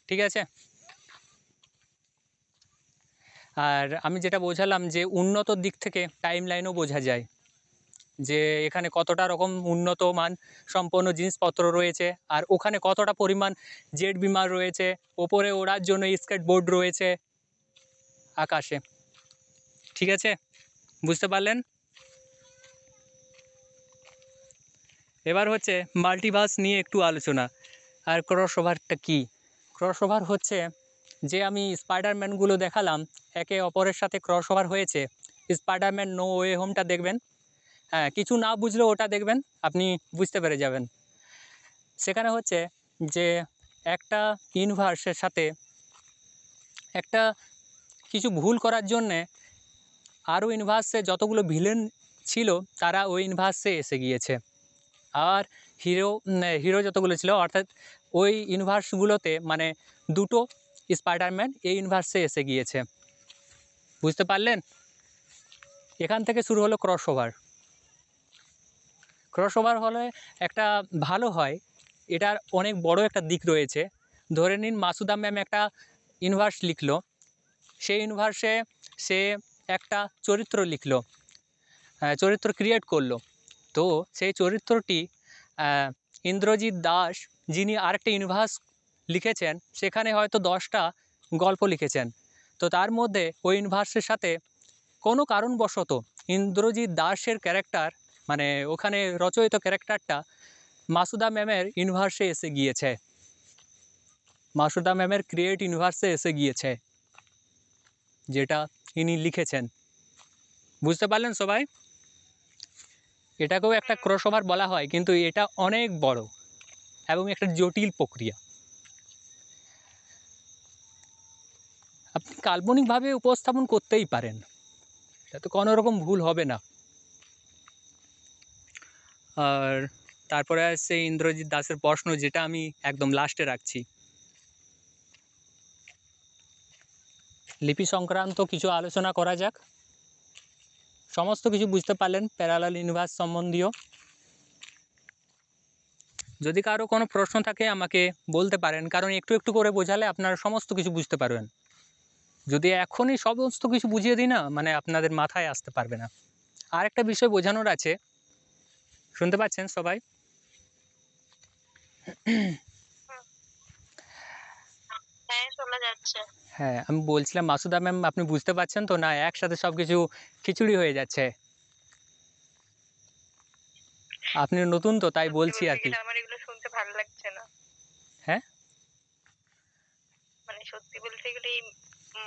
ঠিক আছে। আর আমি যেটা বোঝালাম যে উন্নত দিক থেকে টাইম লাইনও বোঝা যায়, যে এখানে কতটা রকম উন্নত মান সম্পন্ন জিনিসপত্র রয়েছে, আর ওখানে কতটা পরিমাণ জেট বিমান রয়েছে, ওপরে ওড়ার জন্য স্কেটবোর্ড রয়েছে আকাশে, ঠিক আছে, বুঝতে পারলেন। এবার হচ্ছে মাল্টিভার্স নিয়ে একটু আলোচনা। আর ক্রসওভারটা কি? ক্রসওভার হচ্ছে যে আমি স্পাইডারম্যানগুলো দেখালাম একে অপরের সাথে ক্রসওভার হয়েছে। স্পাইডারম্যান নো ওয়ে হোমটা দেখবেন, হ্যাঁ, কিছু না বুঝলেও ওটা দেখবেন, আপনি বুঝতে পেরে যাবেন। সেখানে হচ্ছে যে একটা ইউনিভার্সের সাথে একটা কিছু ভুল করার জন্যে আরও ইউনিভার্সে যতগুলো ভিলেন ছিল তারা ওই ইউনিভার্সে এসে গিয়েছে। আর হিরো যতগুলো ছিল অর্থাৎ ওই ইউনিভার্সগুলোতে মানে দুটো স্পাইডারম্যান এই ইউনিভার্সে এসে গিয়েছে। বুঝতে পারলেন? এখান থেকে শুরু হলো ক্রসওভার। ক্রসওভার হলে একটা ভালো হয়, এটার অনেক বড় একটা দিক রয়েছে। ধরে নিন মাসুদা ম্যাম একটা ইউনিভার্স লিখলো, সেই ইউনিভার্সে সে একটা চরিত্র লিখলো, চরিত্র ক্রিয়েট করলো। তো সেই চরিত্রটি ইন্দ্রজিৎ দাস যিনি আরেকটা ইউনিভার্স লিখেছেন সেখানে হয়তো 10টা গল্প লিখেছেন। তো তার মধ্যে ওই ইউনিভার্সের সাথে কোনো কারণবশত ইন্দ্রজিৎ দাসের ক্যারেক্টার মানে ওখানে রচয়িত ক্যারেক্টারটা মাসুদা ম্যামের ইউনিভার্সে এসে গিয়েছে, মাসুদা ম্যামের ক্রিয়েট ইউনিভার্সে এসে গিয়েছে যেটা ইনি লিখেছেন। বুঝতে পারলেন সবাই? এটাকেও একটা ক্রসওভার বলা হয়, কিন্তু এটা অনেক বড় এবং একটা জটিল প্রক্রিয়া। আপনি কাল্পনিকভাবে উপস্থাপন করতেই পারেন, তাতে কোনো রকম ভুল হবে না। আর তারপরে আসছে ইন্দ্রজিৎ দাসের প্রশ্ন, যেটা আমি একদম লাস্টে রাখছি। লিপি সংক্রান্ত কিছু আলোচনা করা যাক। সমস্ত কিছু বুঝতে পারলেন প্যারালাল ইউনিভার্স সম্বন্ধীয়। যদি কারো কোনো প্রশ্ন থাকে আমাকে বলতে পারেন, কারণ একটু একটু করে বোঝালে আপনারা সমস্ত কিছু বুঝতে পারবেন। যদি এখনই সমস্ত কিছু বুঝিয়ে দিই না, মানে আপনাদের মাথায় আসতে পারবে না। আর একটা বিষয় বোঝানোর আছে, শুনতে পাচ্ছেন সবাই? হ্যাঁ, শোনা যাচ্ছে। হ্যাঁ, আমি বলছিলাম মাসুদা ম্যাম আপনি বুঝতে পারছেন তো, না একসাথে সব কিছু খিচুড়ি হয়ে যাচ্ছে? আপনি নতুন তো তাই সত্যি বলছি বলতে আর কি। গেলে আমার এগুলো শুনতে ভালো লাগছে না। হ্যাঁ, মানে সত্যি বলতে গেলে এই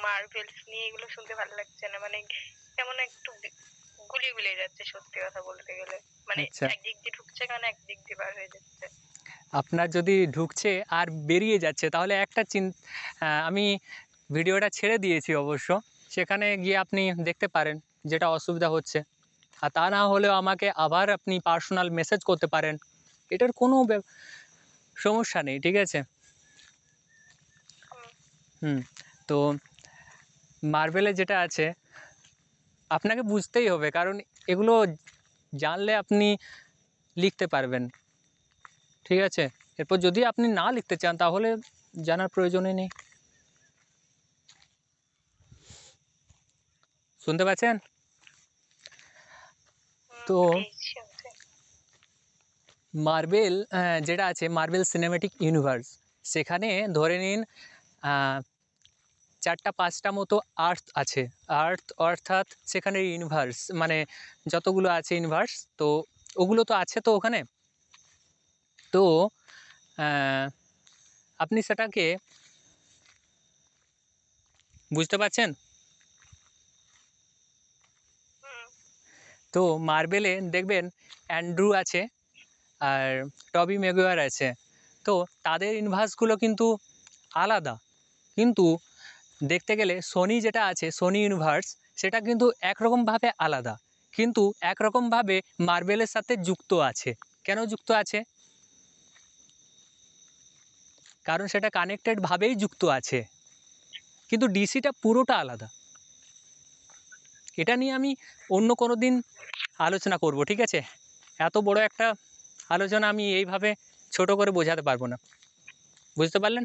মার্ভেলস নিয়ে এগুলো শুনতে ভালো লাগছে না। মানে কেমন একটু গুলিয়ে গুলিয়ে যাচ্ছে সত্যি কথা বলতে গেলে। মানে আচ্ছা। একদিক দিয়ে ঢুকছে কারণ একদিক দিয়ে বার হয়ে যাচ্ছে। আপনার যদি ঢুকছে আর বেরিয়ে যাচ্ছে তাহলে একটা আমি ভিডিওটা ছেড়ে দিয়েছি অবশ্য, সেখানে গিয়ে আপনি দেখতে পারেন যেটা অসুবিধা হচ্ছে। আর তা না হলেও আমাকে আবার আপনি পার্সোনাল মেসেজ করতে পারেন, এটার কোনো সমস্যা নেই, ঠিক আছে? হুম, তো মার্বেলে যেটা আছে আপনাকে বুঝতেই হবে, কারণ এগুলো জানলে আপনি লিখতে পারবেন, ঠিক আছে? এরপর যদি আপনি না লিখতে চান তাহলে জানার প্রয়োজনই নেই। শুনতে পাচ্ছেন? তো পেয়েছি শুনতে। মার্বেল যেটা আছে মার্বেল সিনেম্যাটিক ইউনিভার্স, সেখানে ধরে নিন 4টা 5টা মতো আর্থ আছে। আর্থ অর্থাৎ সেখানে ইউনিভার্স মানে যতগুলো আছে ইউনিভার্স, তো ওগুলো তো আছে তো ওখানে। তো আপনি সেটাকে বুঝতে পারছেন? হুম, তো মার্বেলে দেখবেন অ্যান্ড্রু আছে আর টবি ম্যাগুয়ার আছে। তো তাদের ইউনিভার্সগুলো কিন্তু আলাদা, কিন্তু দেখতে গেলে সোনি যেটা আছে সোনি ইউনিভার্স, সেটা কিন্তু একরকমভাবে আলাদা, কিন্তু একরকমভাবে মার্বেলের সাথে যুক্ত আছে। কেন যুক্ত আছে? কারণ সেটা কানেক্টেডভাবেই যুক্ত আছে, কিন্তু ডিসিটা পুরোটা আলাদা। এটা নিয়ে আমি অন্য কোনো দিন আলোচনা করব, ঠিক আছে? এত বড় একটা আলোচনা আমি এইভাবে ছোট করে বোঝাতে পারবো না। বুঝতে পারলেন?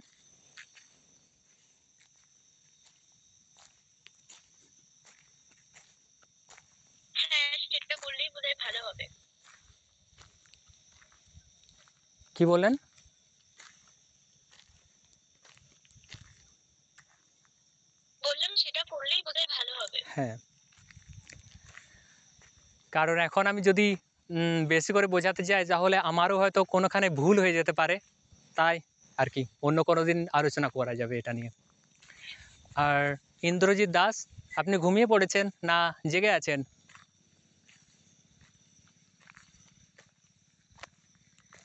হ্যাঁ, সেটা করলেই বোধহয় ভালো হবে। কি বললেন? বললাম সেটা করলেই বোধহয় ভালো হবে। হ্যাঁ, কারণ এখন আমি যদি বেশি করে বোঝাতে যাই তাহলে আমারও হয়তো কোনোখানে ভুল হয়ে যেতে পারে, তাই আর কি অন্য কোনো দিন আলোচনা করা যাবে এটা নিয়ে। আর ইন্দ্রজিৎ দাস, আপনি ঘুমিয়ে পড়েছেন না জেগে আছেন?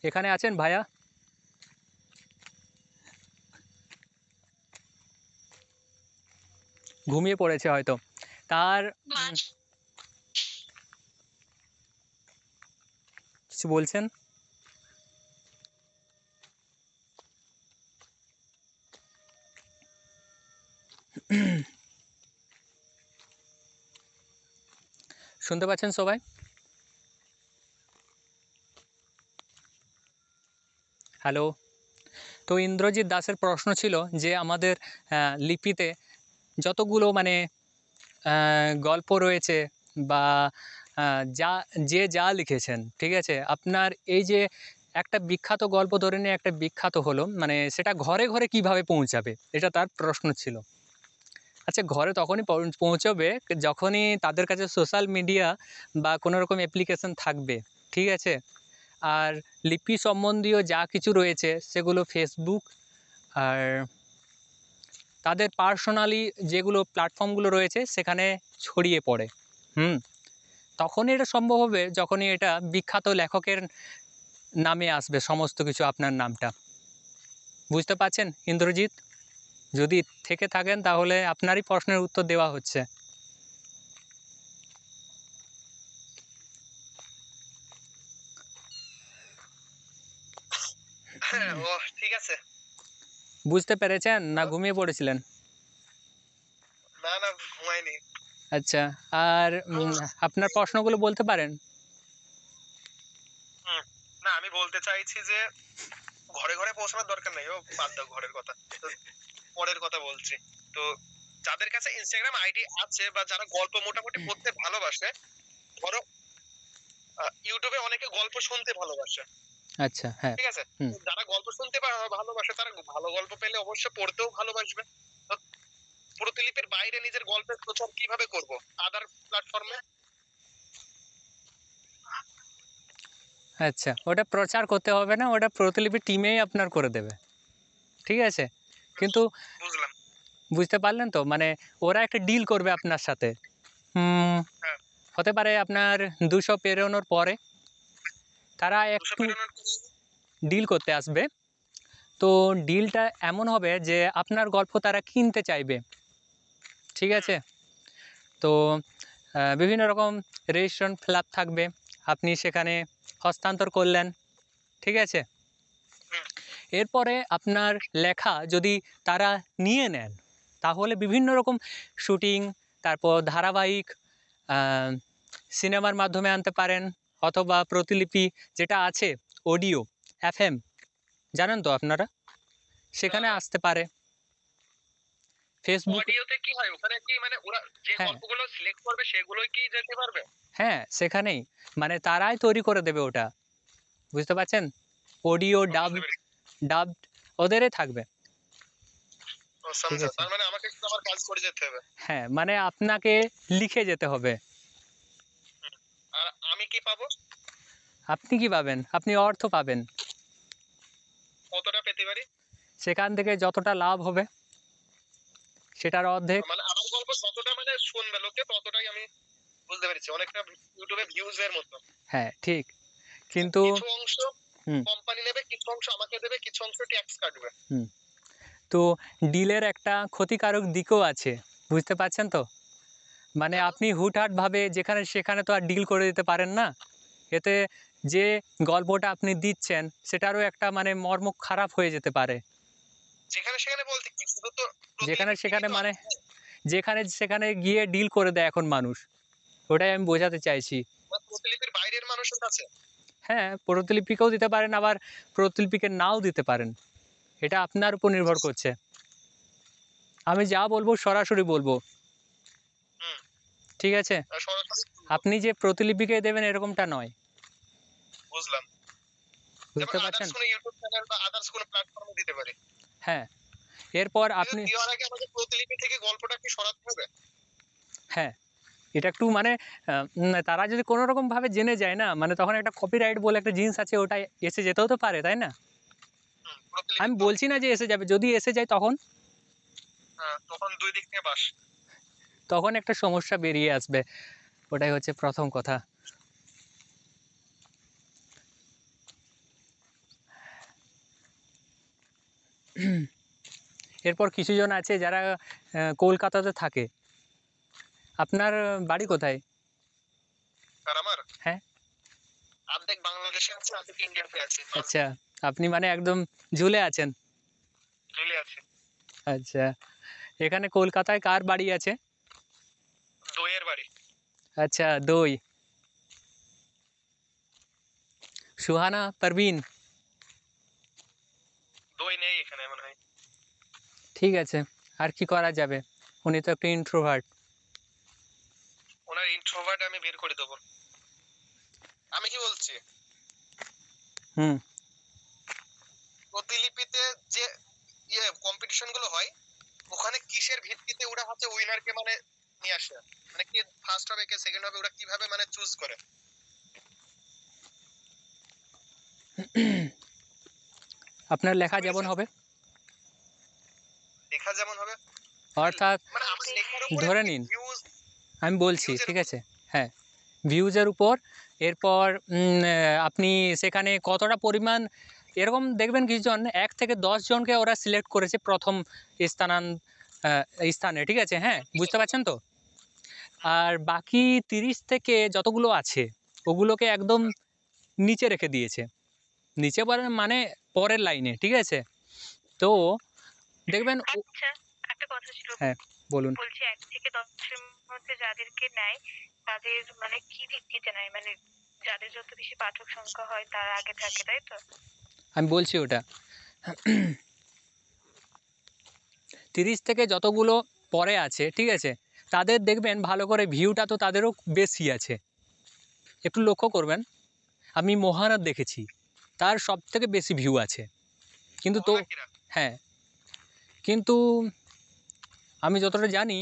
এখানে আছেন ভাইয়া? ঘুমিয়ে পড়েছে হয়তো। তার কিছু বলছেন? শুনতে পাচ্ছেন সবাই? হ্যালো। তো ইন্দ্রজিৎ দাসের প্রশ্ন ছিল যে আমাদের লিপিতে যতগুলো মানে গল্প রয়েছে বা যা লিখেছেন, ঠিক আছে? আপনার এই যে একটা বিখ্যাত গল্প ধরে নিয়ে একটা বিখ্যাত হলো, মানে সেটা ঘরে ঘরে কিভাবে পৌঁছাবে? এটা তার প্রশ্ন ছিল। আচ্ছা, ঘরে তখনই পৌঁছবে যখনই তাদের কাছে সোশ্যাল মিডিয়া বা কোনো রকম অ্যাপ্লিকেশন থাকবে, ঠিক আছে? আর লিপি সম্বন্ধীয় যা কিছু রয়েছে সেগুলো ফেসবুক আর তাদের পার্সোনালি যেগুলো প্ল্যাটফর্মগুলো রয়েছে সেখানে ছড়িয়ে পড়ে। তখনই এটা সম্ভব হবে যখনই এটা বিখ্যাত লেখকের নামে আসবে সমস্ত কিছু, আপনার নামটা। বুঝতে পারছেন ইন্দ্রজিৎ? যদি থেকে থাকেন তাহলে আপনারই প্রশ্নের উত্তর দেওয়া হচ্ছে। হ্যাঁ, ও ঠিক আছে। বুঝতে পেরেছেন না ঘুমিয়ে পড়েছিলেন? না না, ঘুমাইনি। আচ্ছা, আর আপনার প্রশ্নগুলো বলতে পারেন? হুম, না আমি বলতে চাইছি যে ঘরে ঘরে পৌঁছানোর দরকার নেই, ও বাদ দাও ঘরের কথা, তো পরের কথা বলছি। তো যাদের কাছে ইনস্টাগ্রাম আইডি আছে বা যারা গল্প মোটামুটি পড়তে ভালোবাসে, ধরো ইউটিউবে অনেকে গল্প শুনতে ভালোবাসে, আচ্ছা, হ্যাঁ। ঠিক আছে? হুম। তো যারা গল্প শুনতে ভালোবাসে তারা ভালো গল্প পেলে অবশ্য পড়তেও ভালোবাসবে। তো প্রতিলিপির বাইরে নিজের গল্পের প্রচার কিভাবে করব? আদার প্ল্যাটফর্মে? আচ্ছা, ওটা প্রচার করতে হবে না, ওটা প্রতিলিপি টিমেই আপনার করে দেবে, ঠিক আছে? কিন্তু বুঝলাম। বুঝতে পারলেন তো? মানে ওরা একটা ডিল করবে আপনার সাথে। হুম, হ্যাঁ, হতে পারে আপনার 200 পেরোনোর পরে তারা 200 একটু পেরোনোর ডিল করতে আসবে। তো ডিলটা এমন হবে যে আপনার গল্প তারা কিনতে চাইবে, ঠিক আছে? তো বিভিন্ন রকম রেজিস্ট্রেশন ফ্ল্যাপ থাকবে, আপনি সেখানে হস্তান্তর করলেন, ঠিক আছে? এরপরে আপনার লেখা যদি তারা নিয়ে নেন তাহলে বিভিন্ন রকম শুটিং, তারপর ধারাবাহিক সিনেমার মাধ্যমে আনতে পারেন, অথবা প্রতিলিপি যেটা আছে অডিও FM, জানেন তো আপনারা? সেখানে আসতে পারে ফেসবুক। অডিওতে কি হয় ওখানে, কি মানে ওরা যে হ্যাঁ, গল্পগুলো সিলেক্ট করবে সেগুলোই কি যেতে পারবে? হ্যাঁ, সেখানেই মানে তারাই তৈরি করে দেবে ওটা, বুঝতে পারছেন? অডিও বুঝতে পেরেছি। ডাবড ওদেরই থাকবে, ও ঠিক সমঝা। আছে? তার মানে আমাকে একটু আমার কাজ করে যেতে হবে। হ্যাঁ, মানে আপনাকে লিখে যেতে হবে। আর আমি কি পাবো? আপনি কি পাবেন? আপনি অর্থ পাবেন। কতটা পেতে পারি? সেখান থেকে যতটা লাভ হবে সেটার অর্ধেক। মানে আমার গল্প যতটা মানে শুনবে লোকে ততটাই আমি বুঝতে পেরেছি। অনেকটা ইউটিউবে ভিউজ এর মতো। হ্যাঁ, ঠিক। কিন্তু কিছু অংশ হুম, কোম্পানি নেবে, কিছু অংশ আমাকে দেবে, কিছু অংশ ট্যাক্স কাটবে। হুম। তো ডিলের একটা ক্ষতিকারক দিকও আছে, বুঝতে পারছেন তো? মানে যেমন আপনি হুটহাটভাবে যেখানে সেখানে তো আর ডিল করে দিতে পারেন না। এতে যে গল্পটা আপনি দিচ্ছেন সেটারও একটা মানে মর্ম খারাপ হয়ে যেতে পারে। যেখানে সেখানে বলতে কি, শুধু তো যেখানে প্রতিলিপি থেকেই সেখানে তো মানে আসবে। যেখানে সেখানে গিয়ে ডিল করে দেয় এখন মানুষ। ওটাই আমি বোঝাতে চাইছি। বা প্রতিলিপির বাইরের মানুষের কাছে। হ্যাঁ, প্রতিলিপিকেও দিতে পারেন, আবার প্রতিলিপিকে নাও দিতে পারেন। এটা আপনার উপর নির্ভর করছে। আমি যা বলবো সরাসরি বলবো, হুম। ঠিক আছে? সরাসরি আপনি যে প্রতিলিপিকে দেবেন এরকমটা নয়। বুঝলাম। যেমন বুঝতে পারছেন? আদার্স কোনো ইউটিউব চ্যানেল বা আদার্স কোনো প্ল্যাটফর্মে দিতে পারি। হ্যাঁ, এরপর কিন্তু আপনি দেওয়ার আগে আমাকে প্রতিলিপি থেকে গল্পটা কি সরাতে হবে? হ্যাঁ, এটা একটু মানে তারা যদি কোনো রকমভাবে জেনে যায় না, মানে তখন একটা কপিরাইট বলে একটা জিনিস আছে, ওটা এসে যেতেও তো পারে, তাই না? প্রতিলিপি আমি তো বলছি না যে এসে যাবে, যদি এসে যায় তখন তখন দুই দিক থেকে বাস। তখন একটা সমস্যা বেরিয়ে আসবে। ওটাই হচ্ছে প্রথম কথা। এরপর কিছুজন আছে যারা কলকাতাতে থাকে। আপনার বাড়ি কোথায়? আর আমার হ্যাঁ। অর্ধেক বাংলাদেশে আছে, অর্ধেক ইন্ডিয়াতে আছে। আচ্ছা, আপনি মানে একদম ঝুলে আছেন। ঝুলে আছে। আচ্ছা, এখানে কলকাতায় কার বাড়ি আছে? দইয়ের বাড়ি। আচ্ছা, দই। সুহানা পারভিন। দই নেই এখানে মনে হয়। ঠিক আছে, আর কি করা যাবে, উনি তো একটা ইন্ট্রোভার্ট। ওনার ইন্ট্রোভার্ট আমি বের করে দেবো। আমি কি বলছি, হুম। প্রতিলিপিতে যে কম্পিটিশন গুলো হয়, ওখানে কিসের ভিত্তিতে ওরা হচ্ছে উইনারকে মানে নিয়ে আসে, মানে কে ফার্স্ট হবে কে সেকেন্ড হবে, ওরা কিভাবে মানে চুজ করে? আপনার লেখা যেমন হবে, লেখা যেমন হবে অর্থাৎ মানে আমার লেখার উপরে ধরে নিন, ভিউজ। আমি বলছি, ভিউজের ঠিক আছে? হ্যাঁ, ভিউজের উপর। এরপর আপনি সেখানে কতটা পরিমাণ, এরকম দেখবেন কিছুজন 1 থেকে 10 জনকে ওরা সিলেক্ট করেছে প্রথম স্থানে, ঠিক আছে? হ্যাঁ, বুঝতে পারছেন তো? আর বাকি 30 থেকে যতগুলো আছে ওগুলোকে একদম নিচে রেখে দিয়েছে। নিচে মানে পরের লাইনে, ঠিক আছে? তো দেখবেন আচ্ছা, একটা কথা ছিল। হ্যাঁ, বলুন। বলছি 1 থেকে 10 এর মধ্যে যাদেরকে নেয় তাদের মানে কি ভিত্তিতে নেয়? মানে যাদের যত বেশি পাঠক সংখ্যা হয় তার আগে থাকে, তাই তো? আমি বলছি ওটা 30 থেকে যতগুলো পরে আছে, ঠিক আছে, তাদের দেখবেন ভালো করে ভিউটা তো তাদেরও বেশি আছে। একটু লক্ষ্য করবেন, আমি মহানাদ দেখেছি, তার সব থেকে বেশি ভিউ আছে। কিন্তু তো হ্যাঁ, কিন্তু আমি যতটা জানি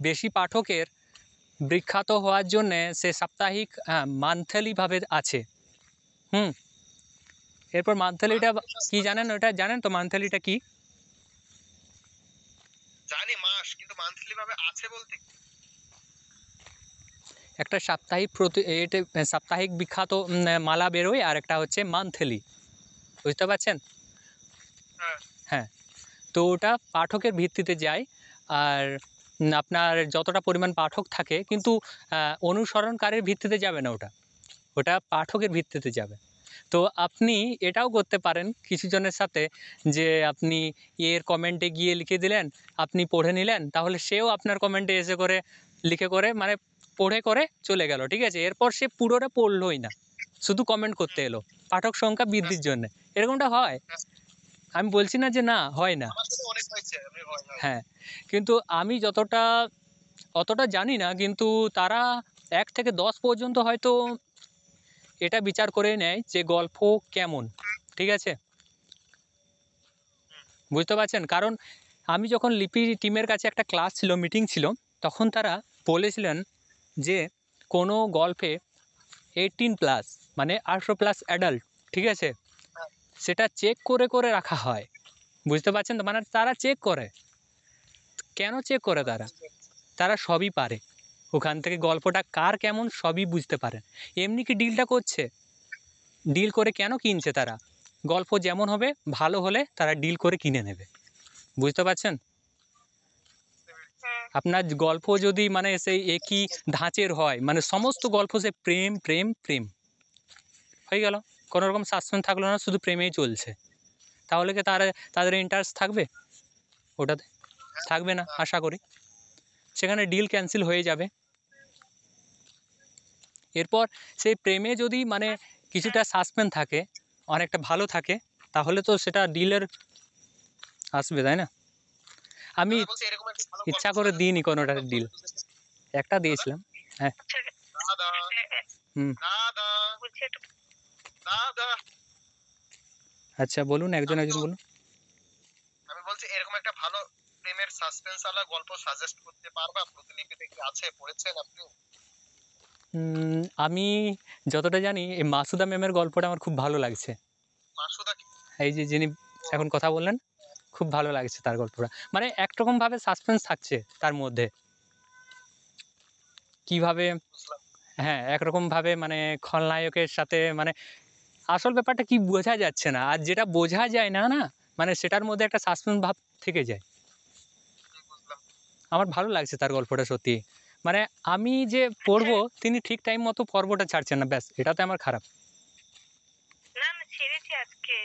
বেশি পাঠকের বিখ্যাত হওয়ার জন্যে সে সাপ্তাহিক মান্থলিভাবে আছে। হুম। এরপর মান্থলিটা কি জানেন? ওটা জানেন তো মান্থলিটা কি? জানি মাস, কিন্তু মান্থলি ভাবে আছে বলতে একটা সাপ্তাহিক সাপ্তাহিক বিখ্যাত মালা বেরোয়, আর একটা হচ্ছে মান্থলি, বুঝতে পারছেন? হ্যাঁ। হ্যাঁ, তো ওটা পাঠকের ভিত্তিতে যায়। আর আপনার যতটা পরিমাণ পাঠক থাকে, কিন্তু অনুসরণকারীর ভিত্তিতে যাবে না ওটা, ওটা পাঠকের ভিত্তিতে যাবে। তো আপনি এটাও করতে পারেন কিছু জনের সাথে, যে আপনি এর কমেন্টে গিয়ে লিখে দিলেন, আপনি পড়ে নিলেন, তাহলে সেও আপনার কমেন্টে এসে করে লিখে করে মানে পড়ে করে চলে গেল, ঠিক আছে? এরপর সে পুরোটা পড়লোই না, শুধু কমেন্ট করতে এলো পাঠক সংখ্যা বৃদ্ধির জন্য। এরকমটা হয়, আমি বলছি না যে না হয় না। আমার সাথে অনেক হয়েছে, আমি হয়। হ্যাঁ, কিন্তু আমি অতটা জানি না, কিন্তু তারা 1 থেকে 10 পর্যন্ত হয়তো এটা বিচার করে নেয় যে গল্প কেমন, ঠিক আছে? বুঝতে পারছেন? কারণ আমি যখন লিপি টিমের কাছে একটা ক্লাস ছিল, মিটিং ছিল, তখন তারা বলেছিলেন যে কোনো গল্পে 18+ মানে 18+ অ্যাডাল্ট, ঠিক আছে, সেটা চেক করে করে রাখা হয়। বুঝতে পারছেন তো? মানে তারা চেক করে। কেন চেক করে তারা? তারা সবই পারে, ওখান থেকে গল্পটা কার কেমন সবই বুঝতে পারে। এমনি কি ডিলটা করছে? ডিল করে কেন কিনছে তারা? গল্প যেমন হবে, ভালো হলে তারা ডিল করে কিনে নেবে। বুঝতে পারছেন? আপনার গল্প যদি মানে সেই একই ধাঁচের হয়, মানে সমস্ত গল্প সে প্রেম প্রেম প্রেম হয়ে গেল, কোনো রকম সাসপেন্স থাকলো না, শুধু প্রেমেই চলছে, তাহলে কি তাদের ইন্টারেস্ট থাকবে? ওটাতে থাকবে না আশা করি, সেখানে ডিল ক্যান্সেল হয়ে যাবে। এরপর সেই প্রেমে যদি মানে কিছুটা সাসপেন্স থাকে, অনেকটা ভালো থাকে, তাহলে তো সেটা ডিলের আসবে, তাই না? আমি বলছি এরকম একটা ভালো ইচ্ছা করে দিইনি কোনোটার ডিল, একটা দিয়েছিলাম। হ্যাঁ। আচ্ছা, দাদা হুম। দাদা বলছি একটু দাদা আচ্ছা, বলুন, একজন বলুন। আমি বলছি এরকম একটা ভালো প্রেমের সাসপেন্স আলা গল্প সাজেস্ট করতে পারবা? প্রতিলিপিতে কি আছে, পড়েছেন আপনি? আমি যতটা জানি এই মাসুদা ম্যামের গল্পটা আমার খুব ভালো লাগছে। মাসুদা কি? এই যে যিনি এখন কথা বললেন, খুব ভালো লাগছে তার গল্পটা। মানে একরকমভাবে সাসপেন্স থাকছে তার মধ্যে, কিভাবে, বুঝলাম। হ্যাঁ, একরকমভাবে মানে খলনায়কের সাথে মানে আসল ব্যাপারটা কি বোঝা যাচ্ছে না, আর যেটা বোঝা যায় না না, মানে সেটার মধ্যে একটা সাসপেন্স ভাব থেকে যায়। বুঝলাম। আমার ভালো লাগছে তার গল্পটা সত্যি। মানে আমি যে পড়বো, তিনি ঠিক টাইম মতো পর্বটা ছাড়ছেন না, ব্যাস এটাতে আমার খারাপ। না না, ছেড়েছি আজকে,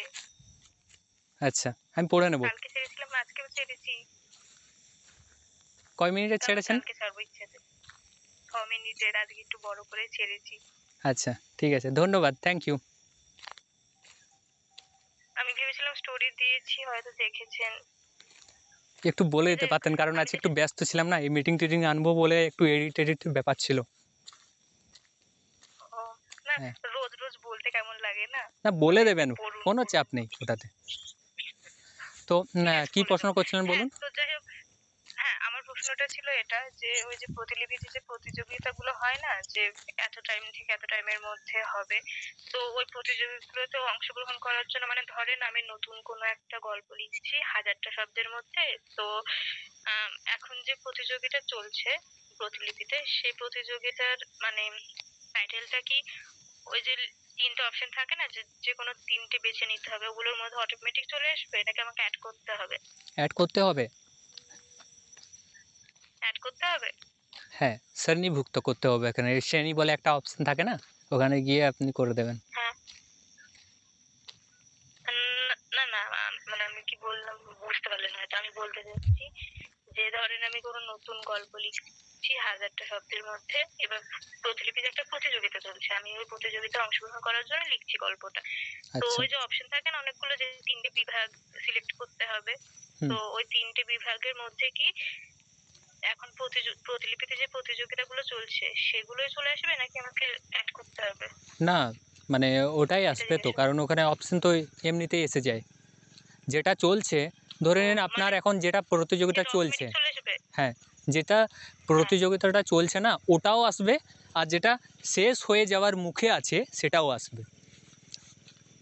আচ্ছা, আমি পড়ে নেব। কালকে ছেড়েছিলাম, আজকেও ছেড়েছি। কয় মিনিটে আমি ছেড়েছেন? কালকে ছাড়বো ইচ্ছেতে। 6 মিনিটের, আজকে একটু বড় করে ছেড়েছি। আচ্ছা ঠিক আছে, ধন্যবাদ, থ্যাংক ইউ। আমি ভেবেছিলাম স্টোরি দিয়েছি, হয়তো দেখেছেন। একটু বলে দিতে পারতেন, কারণ আমি আজকে একটু ব্যস্ত ছিলাম না, এই মিটিং টিটিং আনবো বলে একটু এডিট ব্যাপার ছিল। ও, না হ্যাঁ, রোজ রোজ বলতে কেমন লাগে না। না বলে দেবেন, পড়ুন কোনো পড়ুন। চাপ নেই ওটাতে। তো ঠিক আছে, কি বলে প্রশ্ন দেবো। করছিলেন হ্যাঁ, বলুন। তো যাই হোক, হ্যাঁ আমার প্রশ্নটা ছিল এটা, যে ওই যে প্রতিলিপিতে যে প্রতিযোগিতাগুলো হয় না, যে এত টাইম থেকে এত টাইমের মধ্যে হবে, তো ওই প্রতিযোগিতাগুলোতে অংশগ্রহণ করার জন্য, মানে ধরেন আমি নতুন কোনো একটা গল্প লিখছি 1000টা শব্দের মধ্যে, তো এখন যে প্রতিযোগিতা চলছে প্রতিলিপিতে, সেই প্রতিযোগিতার মানে টাইটেলটা কি ওই যে 3টে অপশন থাকে না, যে যে কোনো 3টে বেছে নিতে হবে, ওগুলোর মধ্যে অটোমেটিক চলে আসবে নাকি আমাকে অ্যাড করতে হবে? অ্যাড করতে হবে। অ্যাড করতে হবে। হ্যাঁ, শ্রেণীভুক্ত করতে হবে, এখানে শ্রেণী বলে একটা অপশন থাকে না, ওখানে গিয়ে আপনি করে দেবেন। হ্যাঁ। না না, মানে আমি কি বললাম বুঝতে পারলেন হয়তো। আমি বলতে চাচ্ছি যে ধরেন আমি কোনো নতুন গল্প লিখছি 1000টা শব্দের মধ্যে, এবার প্রতিলিপিতে একটা প্রতিযোগিতা চলছে, আমি ওই প্রতিযোগিতায় অংশগ্রহণ করার জন্য লিখছি গল্পটা। তো আচ্ছা। ওই যে অপশন থাকে না অনেকগুলো, যে 3টে বিভাগ সিলেক্ট করতে হবে, হুম। তো ওই 3টে বিভাগের মধ্যে কি এখন প্রতিলিপিতে যে প্রতিযোগিতাগুলো চলছে সেগুলোই চলে আসবে নাকি আমাকে অ্যাড করতে হবে? না, মানে ওটাই এটা আসবে তো, জিজ্ঞেস কারণ করছি। ওখানে অপশন তো এমনিতেই এসে যায়। যেটা চলছে, ধরে ও, নিন মানে আপনার এখন যেটা প্রতিযোগিতা এটা চলছে, অটোমেটিক চলে আসবে? হ্যাঁ, যেটা হ্যাঁ। প্রতিযোগিতাটা চলছে না ওটাও আসবে, আর যেটা শেষ হয়ে যাওয়ার মুখে আছে সেটাও আসবে।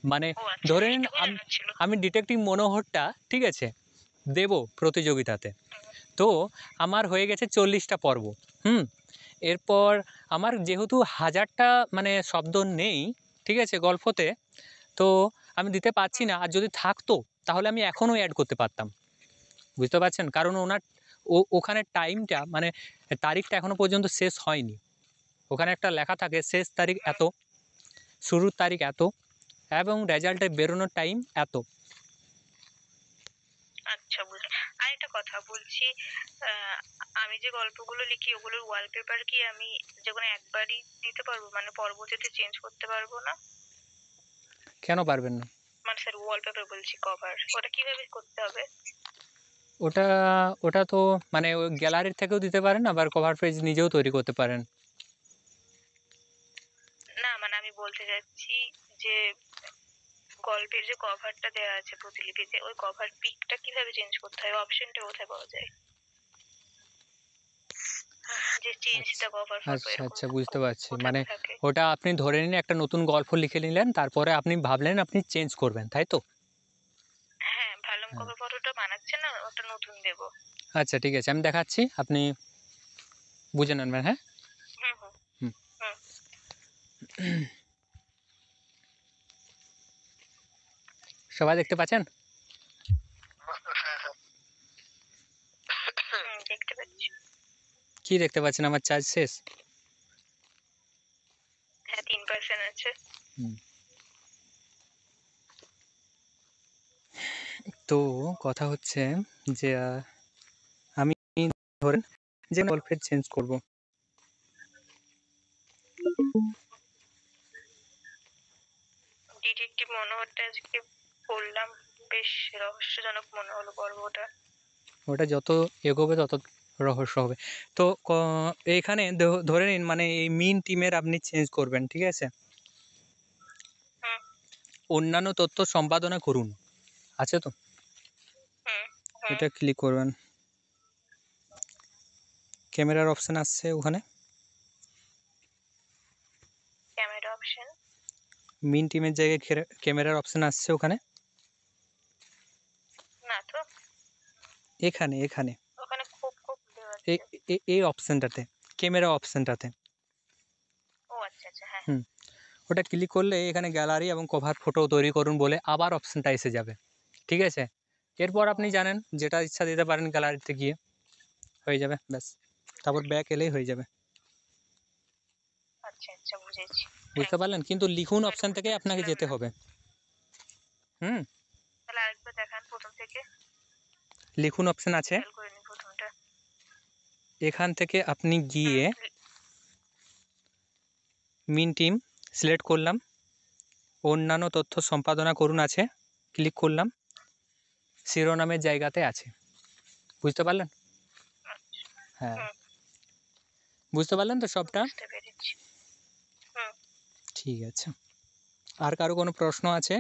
মানে ও আচ্ছা, ধরে নিন এইটুকু জানার ছিল। আমি ডিটেকটিভ মনোহরটা, ঠিক আছে, দেব প্রতিযোগিতাতে। তো আমার হয়ে গেছে 40টা পর্ব। হুম। এরপর আমার যেহেতু 1000টা মানে শব্দ নেই, ঠিক আছে, গল্পতে, তো আমি দিতে পারছি না। আর যদি থাকতো তাহলে আমি এখনও অ্যাড করতে পারতাম, বুঝতে পারছেন, কারণ ওনার ওখানে টাইমটা মানে তারিখটা এখনো পর্যন্ত শেষ হয়নি। ওখানে একটা লেখা থাকে শেষ তারিখ এত, শুরুর তারিখ এত, এবং রেজাল্টে বেরোনোর টাইম এত। আচ্ছা, বুঝলাম। আর একটা কথা বলছি, আহ, আমি যে গল্পগুলো লিখি ওগুলোর ওয়ালপেপার কি আমি যেকোনো একবারই দিতে পারবো, মানে পরবর্তীতে চেঞ্জ করতে পারবো না? কেন পারবেন না? মানে স্যার ওয়ালপেপার বলছি, কভার, ওটা কিভাবে করতে হবে? ওটা ওটা তো মানে ওই গ্যালারির থেকেও দিতে পারেন, আবার কভার পেজ নিজেও তৈরি করতে পারেন। না মানে আমি বলতে চাচ্ছি যে গল্পের যে কভারটা দেওয়া আছে প্রতিলিপিতে, ওই কভার পিকটা কিভাবে চেঞ্জ করতে হয়, অপশনটা কোথায় পাওয়া যায়? যে চেঞ্জ দ্য কভার ফটো আচ্ছা এরকম আচ্ছা, বুঝতে পারছি। কোথায় মানে থাকে? ওটা আপনি ধরে নিন একটা নতুন গল্প লিখে নিলেন, তারপরে আপনি ভাবলেন আপনি চেঞ্জ করবেন, তাই তো? হ্যাঁ, ভ্যালুম হ্যাঁ। কভার ফটোটা বানাচ্ছে না, ওটা নতুন দেবো। আচ্ছা ঠিক আছে, আমি দেখাচ্ছি, আপনি বুঝে নেবেন। হ্যাঁ। হুম হুম হুম। হুম। সবাই দেখতে পাচ্ছেন? হ্যাঁ হ্যাঁ। দেখতে পাচ্ছি। কি দেখতে পাচ্ছেন? আমার চার্জ শেষ। হ্যাঁ, 3% আছে। হুম। তো কথা হচ্ছে যে আমি ধরেন যে গল্পের চেঞ্জ করব। ডিটেকটিভ মনোহরটা আজকে পড়লাম, বেশ রহস্যজনক মনে হলো পর্বটা। ওটা যত এগোবে তত রহস্য হবে। তো এইখানে ধরে নিন মানে এই মেইন টিমের আপনি চেঞ্জ করবেন, ঠিক আছে? হুম অন্যান্য তথ্য সম্পাদনা করুন, আছে তো? হুম হুম। এটা ক্লিক করবেন, ক্যামেরার অপশান আসছে ওখানে, ক্যামেরা অপশন? মেইন টিমের জায়গায় ক্যামেরার অপশান আসছে ওখানে, না তো, এখানে এখানে ওখানে খুব খুব দেওয়া এই আছে। এই অপশানটাতে, ক্যামেরা অপশানটাতে। ও আচ্ছা আচ্ছা, হ্যাঁ। হুম। ওটা ক্লিক করলে এখানে গ্যালারি এবং কভার ফটো তৈরি করুন বলে আবার অপশানটা এসে যাবে, ঠিক আছে? এরপর আপনি জানেন যেটা ইচ্ছা দিতে পারেন গ্যালারিতে গিয়ে, হয়ে যাবে ব্যাস। তারপর ব্যাক এলেই হয়ে যাবে, আচ্ছা আচ্ছা, বুঝেছি। বুঝতে পারলেন? কিন্তু লিখুন এটা অপশান থেকে বুঝতে আপনাকে পারছিলাম যেতে না। হবে। হুম, তাহলে আরেকবার দেখান প্রথম থেকে, লিখুন অপশান আছে, খেয়াল করে নি প্রথমটা। এখান থেকে আপনি গিয়ে মিন টিম সিলেক্ট করলাম, অন্যান্য তথ্য সম্পাদনা করুন আছে, ক্লিক করলাম, শিরোনামের জায়গাতে আছে, বুঝতে পারলেন? হ্যাঁ, হুম, বুঝতে পারলেন তো সবটা? বুঝতে পেরেছি। হুম। ঠিক আছে। আর কারো কোনো প্রশ্ন আছে?